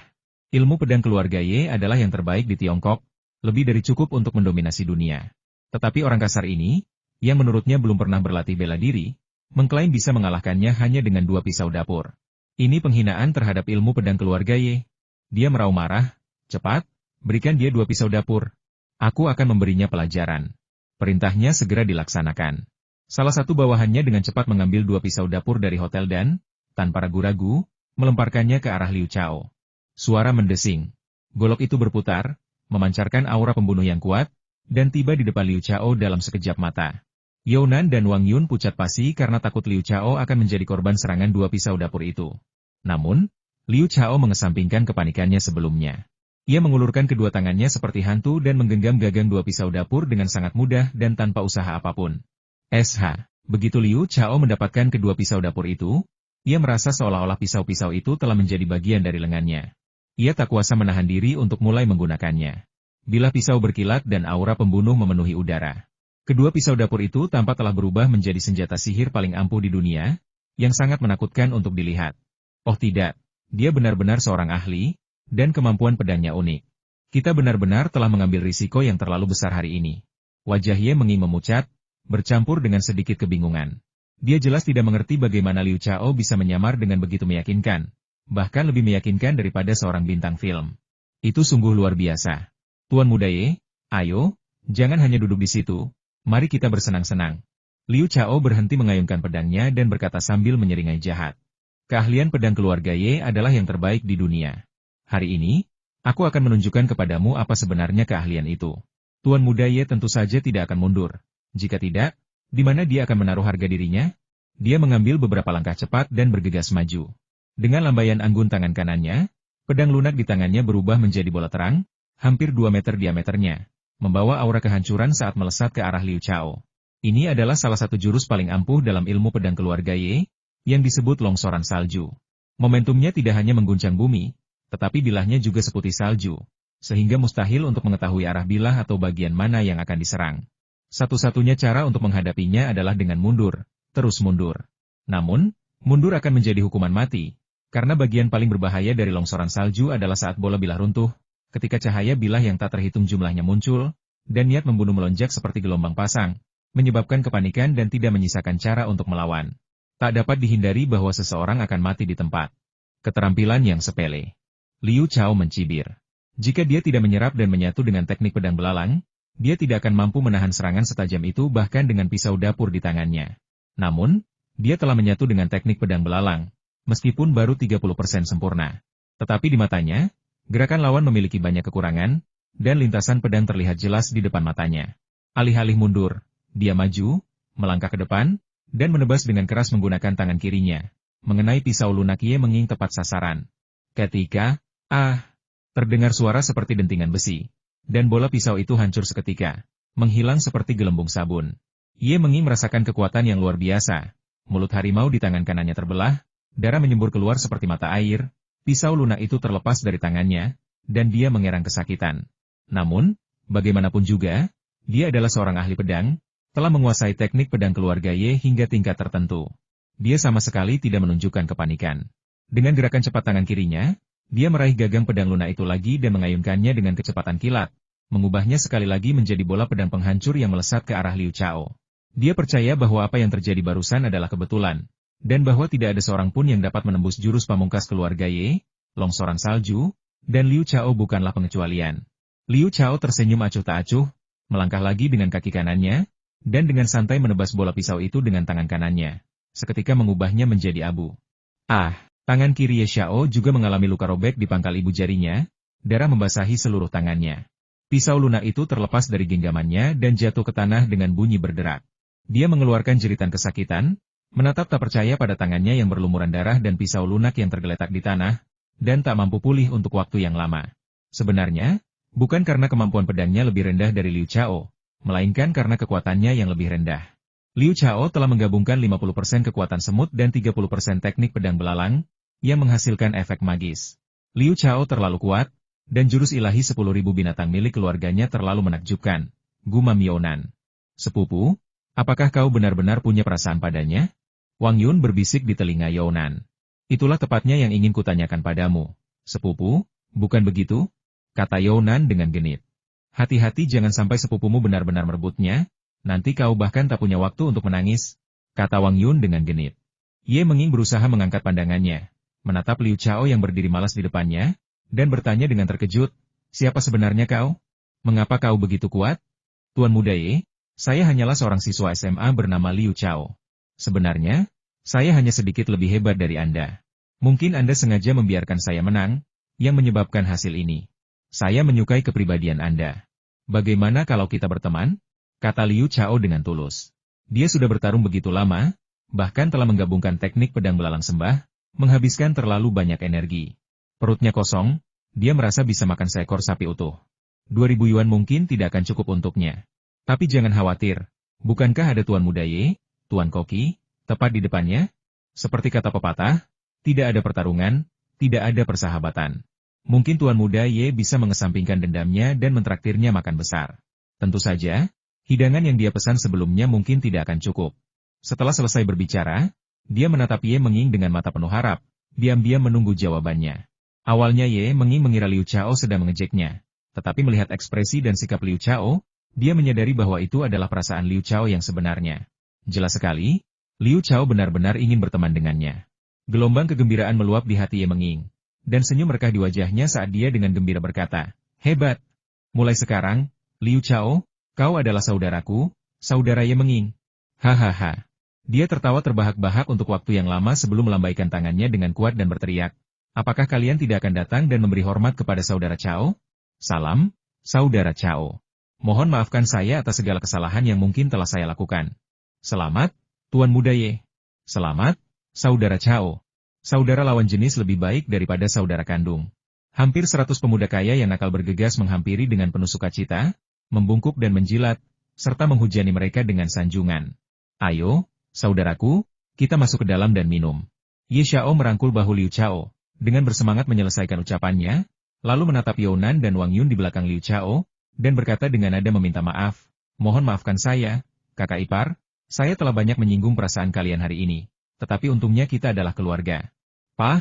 Ilmu pedang keluarga Ye adalah yang terbaik di Tiongkok, lebih dari cukup untuk mendominasi dunia. Tetapi orang kasar ini, yang menurutnya belum pernah berlatih bela diri, mengklaim bisa mengalahkannya hanya dengan 2 pisau dapur. Ini penghinaan terhadap ilmu pedang keluarga Ye. Dia meraung marah, "Cepat, berikan dia 2 pisau dapur. Aku akan memberinya pelajaran." Perintahnya segera dilaksanakan. Salah satu bawahannya dengan cepat mengambil 2 pisau dapur dari hotel dan, tanpa ragu-ragu, melemparkannya ke arah Liu Chao. Suara mendesing. Golok itu berputar, memancarkan aura pembunuh yang kuat, dan tiba di depan Liu Chao dalam sekejap mata. Younan dan Wang Yun pucat pasi karena takut Liu Chao akan menjadi korban serangan 2 pisau dapur itu. Namun, Liu Chao mengesampingkan kepanikannya sebelumnya. Ia mengulurkan kedua tangannya seperti hantu dan menggenggam gagang 2 pisau dapur dengan sangat mudah dan tanpa usaha apapun. Begitu Liu Chao mendapatkan kedua pisau dapur itu, ia merasa seolah-olah pisau-pisau itu telah menjadi bagian dari lengannya. Ia tak kuasa menahan diri untuk mulai menggunakannya. Bilah pisau berkilat dan aura pembunuh memenuhi udara. Kedua pisau dapur itu tampak telah berubah menjadi senjata sihir paling ampuh di dunia, yang sangat menakutkan untuk dilihat. Oh tidak, dia benar-benar seorang ahli, dan kemampuan pedangnya unik. Kita benar-benar telah mengambil risiko yang terlalu besar hari ini. Wajah Ye Menging memucat, bercampur dengan sedikit kebingungan. Dia jelas tidak mengerti bagaimana Liu Chao bisa menyamar dengan begitu meyakinkan, bahkan lebih meyakinkan daripada seorang bintang film. Itu sungguh luar biasa. Tuan Muda Ye, ayo, jangan hanya duduk di situ, mari kita bersenang-senang. Liu Chao berhenti mengayunkan pedangnya dan berkata sambil menyeringai jahat. Keahlian pedang keluarga Ye adalah yang terbaik di dunia. Hari ini, aku akan menunjukkan kepadamu apa sebenarnya keahlian itu. Tuan Muda Ye tentu saja tidak akan mundur. Jika tidak, di mana dia akan menaruh harga dirinya? Dia mengambil beberapa langkah cepat dan bergegas maju. Dengan lambaian anggun tangan kanannya, pedang lunak di tangannya berubah menjadi bola terang, hampir 2 meter diameternya, membawa aura kehancuran saat melesat ke arah Liu Chao. Ini adalah salah satu jurus paling ampuh dalam ilmu pedang keluarga Ye, yang disebut longsoran salju. Momentumnya tidak hanya mengguncang bumi, tetapi bilahnya juga seputih salju, sehingga mustahil untuk mengetahui arah bilah atau bagian mana yang akan diserang. Satu-satunya cara untuk menghadapinya adalah dengan mundur, terus mundur. Namun, mundur akan menjadi hukuman mati, karena bagian paling berbahaya dari longsoran salju adalah saat bola bilah runtuh, ketika cahaya bilah yang tak terhitung jumlahnya muncul, dan niat membunuh melonjak seperti gelombang pasang, menyebabkan kepanikan dan tidak menyisakan cara untuk melawan. Tak dapat dihindari bahwa seseorang akan mati di tempat. Keterampilan yang sepele. Liu Chao mencibir. Jika dia tidak menyerap dan menyatu dengan teknik pedang belalang, dia tidak akan mampu menahan serangan setajam itu bahkan dengan pisau dapur di tangannya. Namun, dia telah menyatu dengan teknik pedang belalang, meskipun baru 30% sempurna. Tetapi di matanya, gerakan lawan memiliki banyak kekurangan, dan lintasan pedang terlihat jelas di depan matanya. Alih-alih mundur, dia maju, melangkah ke depan, dan menebas dengan keras menggunakan tangan kirinya, mengenai pisau lunak Ye Menging tepat sasaran. Ketika, terdengar suara seperti dentingan besi, dan bola pisau itu hancur seketika, menghilang seperti gelembung sabun. Ye Menging merasakan kekuatan yang luar biasa. Mulut harimau di tangan kanannya terbelah, darah menyembur keluar seperti mata air, pisau lunak itu terlepas dari tangannya, dan dia mengerang kesakitan. Namun, bagaimanapun juga, dia adalah seorang ahli pedang, telah menguasai teknik pedang keluarga Ye hingga tingkat tertentu. Dia sama sekali tidak menunjukkan kepanikan. Dengan gerakan cepat tangan kirinya, dia meraih gagang pedang lunak itu lagi dan mengayunkannya dengan kecepatan kilat, mengubahnya sekali lagi menjadi bola pedang penghancur yang melesat ke arah Liu Chao. Dia percaya bahwa apa yang terjadi barusan adalah kebetulan, dan bahwa tidak ada seorang pun yang dapat menembus jurus pamungkas keluarga Ye, longsoran salju, dan Liu Chao bukanlah pengecualian. Liu Chao tersenyum acuh tak acuh, melangkah lagi dengan kaki kanannya, dan dengan santai menebas bola pisau itu dengan tangan kanannya, seketika mengubahnya menjadi abu. Tangan kiri Ye Xiao juga mengalami luka robek di pangkal ibu jarinya, darah membasahi seluruh tangannya. Pisau lunak itu terlepas dari genggamannya dan jatuh ke tanah dengan bunyi berderak. Dia mengeluarkan jeritan kesakitan, menatap tak percaya pada tangannya yang berlumuran darah dan pisau lunak yang tergeletak di tanah, dan tak mampu pulih untuk waktu yang lama. Sebenarnya, bukan karena kemampuan pedangnya lebih rendah dari Liu Chao, melainkan karena kekuatannya yang lebih rendah. Liu Chao telah menggabungkan 50% kekuatan semut dan 30% teknik pedang belalang, yang menghasilkan efek magis. Liu Chao terlalu kuat, dan jurus ilahi 10.000 binatang milik keluarganya terlalu menakjubkan, gumam Younan. Sepupu, apakah kau benar-benar punya perasaan padanya? Wang Yun berbisik di telinga Younan. Itulah tepatnya yang ingin kutanyakan padamu. Sepupu, bukan begitu? Kata Younan dengan genit. Hati-hati jangan sampai sepupumu benar-benar merebutnya, nanti kau bahkan tak punya waktu untuk menangis, kata Wang Yun dengan genit. Ye Menging berusaha mengangkat pandangannya, menatap Liu Chao yang berdiri malas di depannya, dan bertanya dengan terkejut, siapa sebenarnya kau? Mengapa kau begitu kuat? Tuan muda Ye, saya hanyalah seorang siswa SMA bernama Liu Chao. Sebenarnya, saya hanya sedikit lebih hebat dari Anda. Mungkin Anda sengaja membiarkan saya menang, yang menyebabkan hasil ini. Saya menyukai kepribadian Anda. Bagaimana kalau kita berteman? Kata Liu Chao dengan tulus. Dia sudah bertarung begitu lama, bahkan telah menggabungkan teknik pedang belalang sembah, menghabiskan terlalu banyak energi. Perutnya kosong, dia merasa bisa makan seekor sapi utuh. 2.000 yuan mungkin tidak akan cukup untuknya. Tapi jangan khawatir, bukankah ada Tuan Muda Ye, Tuan Koki, tepat di depannya? Seperti kata pepatah, tidak ada pertarungan, tidak ada persahabatan. Mungkin Tuan Muda Ye bisa mengesampingkan dendamnya dan mentraktirnya makan besar. Tentu saja, hidangan yang dia pesan sebelumnya mungkin tidak akan cukup. Setelah selesai berbicara, dia menatap Ye Menging dengan mata penuh harap, diam-diam menunggu jawabannya. Awalnya Ye Menging mengira Liu Chao sedang mengejeknya, tetapi melihat ekspresi dan sikap Liu Chao, dia menyadari bahwa itu adalah perasaan Liu Chao yang sebenarnya. Jelas sekali, Liu Chao benar-benar ingin berteman dengannya. Gelombang kegembiraan meluap di hati Ye Menging, dan senyum merekah di wajahnya saat dia dengan gembira berkata, hebat! Mulai sekarang, Liu Chao, kau adalah saudaraku, saudara Ye Menging. Hahaha. Dia tertawa terbahak-bahak untuk waktu yang lama sebelum melambaikan tangannya dengan kuat dan berteriak. Apakah kalian tidak akan datang dan memberi hormat kepada saudara Chao? Salam, saudara Chao. Mohon maafkan saya atas segala kesalahan yang mungkin telah saya lakukan. Selamat, Tuan Muda Ye. Selamat, saudara Chao. Saudara lawan jenis lebih baik daripada saudara kandung. Hampir 100 pemuda kaya yang nakal bergegas menghampiri dengan penuh sukacita, membungkuk dan menjilat, serta menghujani mereka dengan sanjungan. Ayo, saudaraku, kita masuk ke dalam dan minum. Ye Xiao merangkul bahu Liu Chao, dengan bersemangat menyelesaikan ucapannya, lalu menatap Younan dan Wang Yun di belakang Liu Chao, dan berkata dengan nada meminta maaf, mohon maafkan saya, kakak ipar, saya telah banyak menyinggung perasaan kalian hari ini, tetapi untungnya kita adalah keluarga. Pah,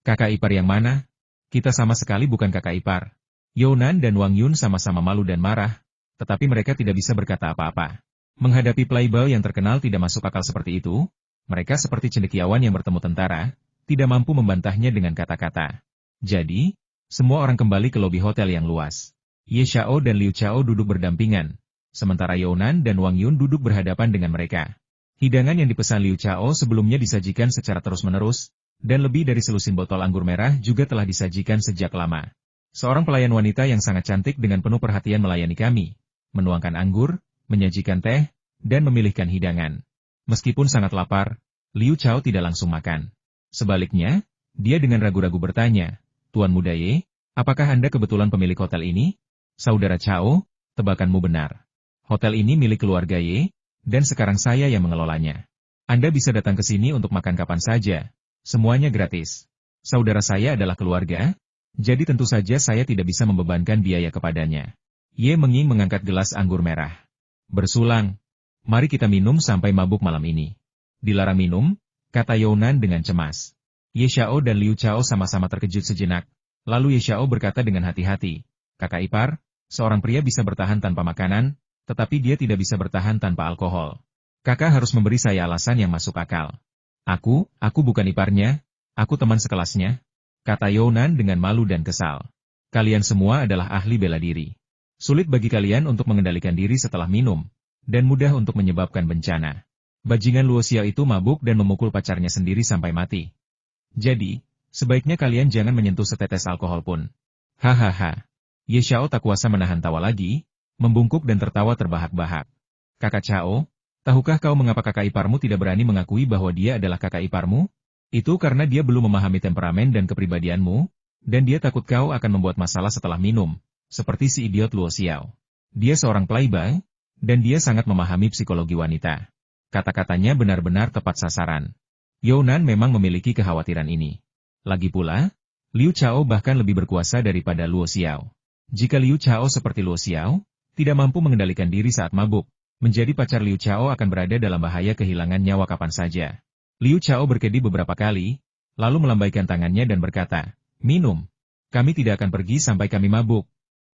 kakak ipar yang mana? Kita sama sekali bukan kakak ipar. Younan dan Wang Yun sama-sama malu dan marah, tetapi mereka tidak bisa berkata apa-apa. Menghadapi playboy yang terkenal tidak masuk akal seperti itu, mereka seperti cendekiawan yang bertemu tentara, tidak mampu membantahnya dengan kata-kata. Jadi, semua orang kembali ke lobi hotel yang luas. Ye Xiao dan Liu Chao duduk berdampingan, sementara Younan dan Wang Yun duduk berhadapan dengan mereka. Hidangan yang dipesan Liu Chao sebelumnya disajikan secara terus-menerus, dan lebih dari selusin botol anggur merah juga telah disajikan sejak lama. Seorang pelayan wanita yang sangat cantik dengan penuh perhatian melayani kami, menuangkan anggur, menyajikan teh, dan memilihkan hidangan. Meskipun sangat lapar, Liu Chao tidak langsung makan. Sebaliknya, dia dengan ragu-ragu bertanya, Tuan Muda Ye, apakah Anda kebetulan pemilik hotel ini? Saudara Chao, tebakanmu benar. Hotel ini milik keluarga Ye, dan sekarang saya yang mengelolanya. Anda bisa datang ke sini untuk makan kapan saja. Semuanya gratis. Saudara saya adalah keluarga, jadi tentu saja saya tidak bisa membebankan biaya kepadanya. Ye Menging mengangkat gelas anggur merah. Bersulang. Mari kita minum sampai mabuk malam ini. Dilarang minum, kata Younan dengan cemas. Ye Xiao dan Liu Chao sama-sama terkejut sejenak. Lalu Ye Xiao berkata dengan hati-hati, kakak ipar, seorang pria bisa bertahan tanpa makanan, tetapi dia tidak bisa bertahan tanpa alkohol. Kakak harus memberi saya alasan yang masuk akal. Aku bukan iparnya, aku teman sekelasnya, kata Younan dengan malu dan kesal. Kalian semua adalah ahli bela diri. Sulit bagi kalian untuk mengendalikan diri setelah minum, dan mudah untuk menyebabkan bencana. Bajingan Luo Xiao itu mabuk dan memukul pacarnya sendiri sampai mati. Jadi, sebaiknya kalian jangan menyentuh setetes alkohol pun. Hahaha. Ye Xiao tak kuasa menahan tawa lagi, membungkuk dan tertawa terbahak-bahak. Kakak Chao, tahukah kau mengapa kakak iparmu tidak berani mengakui bahwa dia adalah kakak iparmu? Itu karena dia belum memahami temperamen dan kepribadianmu, dan dia takut kau akan membuat masalah setelah minum, seperti si idiot Luo Xiao. Dia seorang playboy, Dan dia sangat memahami psikologi wanita. Kata-katanya benar-benar tepat sasaran. Younan memang memiliki kekhawatiran ini. Lagi pula, Liu Chao bahkan lebih berkuasa daripada Luo Xiao. Jika Liu Chao seperti Luo Xiao, tidak mampu mengendalikan diri saat mabuk, menjadi pacar Liu Chao akan berada dalam bahaya kehilangan nyawa kapan saja. Liu Chao berkedip beberapa kali, lalu melambaikan tangannya dan berkata, "Minum. Kami tidak akan pergi sampai kami mabuk."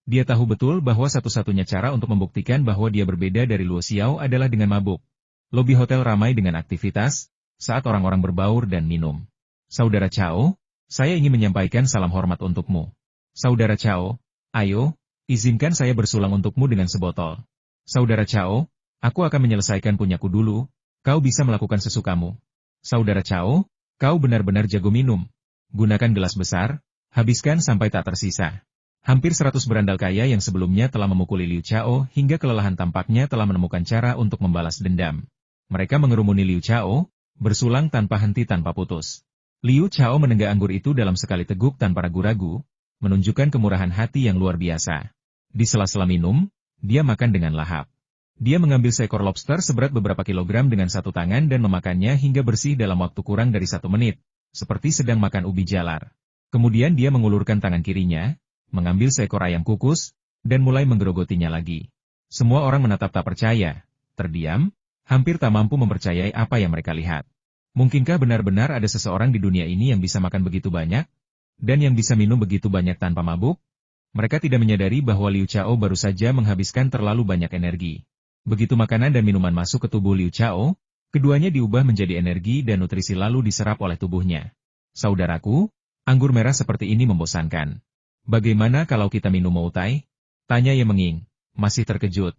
Dia tahu betul bahwa satu-satunya cara untuk membuktikan bahwa dia berbeda dari Luo Xiao adalah dengan mabuk. Lobi hotel ramai dengan aktivitas, saat orang-orang berbaur dan minum. "Saudara Chao, saya ingin menyampaikan salam hormat untukmu." "Saudara Chao, ayo, izinkan saya bersulang untukmu dengan sebotol." "Saudara Chao, aku akan menyelesaikan punyaku dulu, kau bisa melakukan sesukamu." "Saudara Chao, kau benar-benar jago minum. Gunakan gelas besar, habiskan sampai tak tersisa." Hampir 100 berandal kaya yang sebelumnya telah memukuli Liu Chao hingga kelelahan tampaknya telah menemukan cara untuk membalas dendam. Mereka mengerumuni Liu Chao, bersulang tanpa henti tanpa putus. Liu Chao menenggak anggur itu dalam sekali teguk tanpa ragu-ragu, menunjukkan kemurahan hati yang luar biasa. Di sela-sela minum, dia makan dengan lahap. Dia mengambil seekor lobster seberat beberapa kilogram dengan satu tangan dan memakannya hingga bersih dalam waktu kurang dari 1 menit, seperti sedang makan ubi jalar. Kemudian dia mengulurkan tangan kirinya, mengambil seekor ayam kukus, dan mulai menggerogotinya lagi. Semua orang menatap tak percaya, terdiam, hampir tak mampu mempercayai apa yang mereka lihat. Mungkinkah benar-benar ada seseorang di dunia ini yang bisa makan begitu banyak? Dan yang bisa minum begitu banyak tanpa mabuk? Mereka tidak menyadari bahwa Liu Chao baru saja menghabiskan terlalu banyak energi. Begitu makanan dan minuman masuk ke tubuh Liu Chao, keduanya diubah menjadi energi dan nutrisi lalu diserap oleh tubuhnya. "Saudaraku, anggur merah seperti ini membosankan. Bagaimana kalau kita minum Moutai?" tanya Ye Menging, masih terkejut.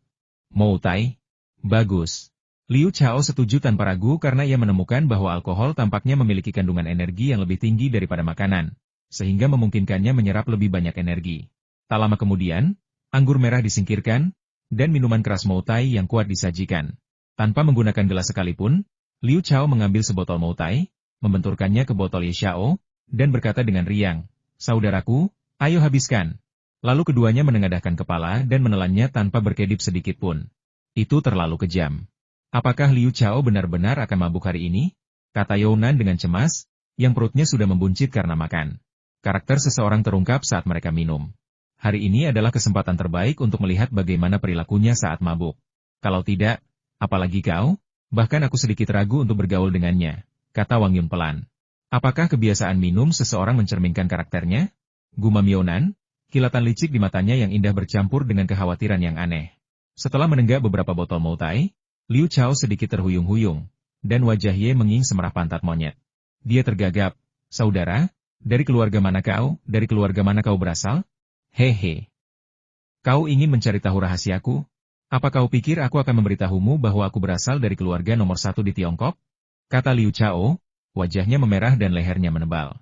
"Moutai? Bagus." Liu Chao setuju tanpa ragu karena ia menemukan bahwa alkohol tampaknya memiliki kandungan energi yang lebih tinggi daripada makanan, sehingga memungkinkannya menyerap lebih banyak energi. Tak lama kemudian, anggur merah disingkirkan, dan minuman keras Moutai yang kuat disajikan. Tanpa menggunakan gelas sekalipun, Liu Chao mengambil sebotol Moutai, membenturkannya ke botol Ye Xiao, dan berkata dengan riang, "Saudaraku, ayo habiskan." Lalu keduanya menengadahkan kepala dan menelannya tanpa berkedip sedikit pun. Itu terlalu kejam. "Apakah Liu Chao benar-benar akan mabuk hari ini?" kata Younan dengan cemas, yang perutnya sudah membuncit karena makan. Karakter seseorang terungkap saat mereka minum. Hari ini adalah kesempatan terbaik untuk melihat bagaimana perilakunya saat mabuk. Kalau tidak, apalagi kau, bahkan aku sedikit ragu untuk bergaul dengannya, kata Wang Yun pelan. "Apakah kebiasaan minum seseorang mencerminkan karakternya?" gumam Younan, kilatan licik di matanya yang indah bercampur dengan kekhawatiran yang aneh. Setelah menenggak beberapa botol Moutai, Liu Chao sedikit terhuyung-huyung, dan wajah Ye Menging semerah pantat monyet. Dia tergagap, "Saudara, dari keluarga mana kau? Dari keluarga mana kau berasal?" "Hehe. Kau ingin mencari tahu rahasiaku? Apa kau pikir aku akan memberitahumu bahwa aku berasal dari keluarga nomor 1 di Tiongkok?" kata Liu Chao, wajahnya memerah dan lehernya menebal.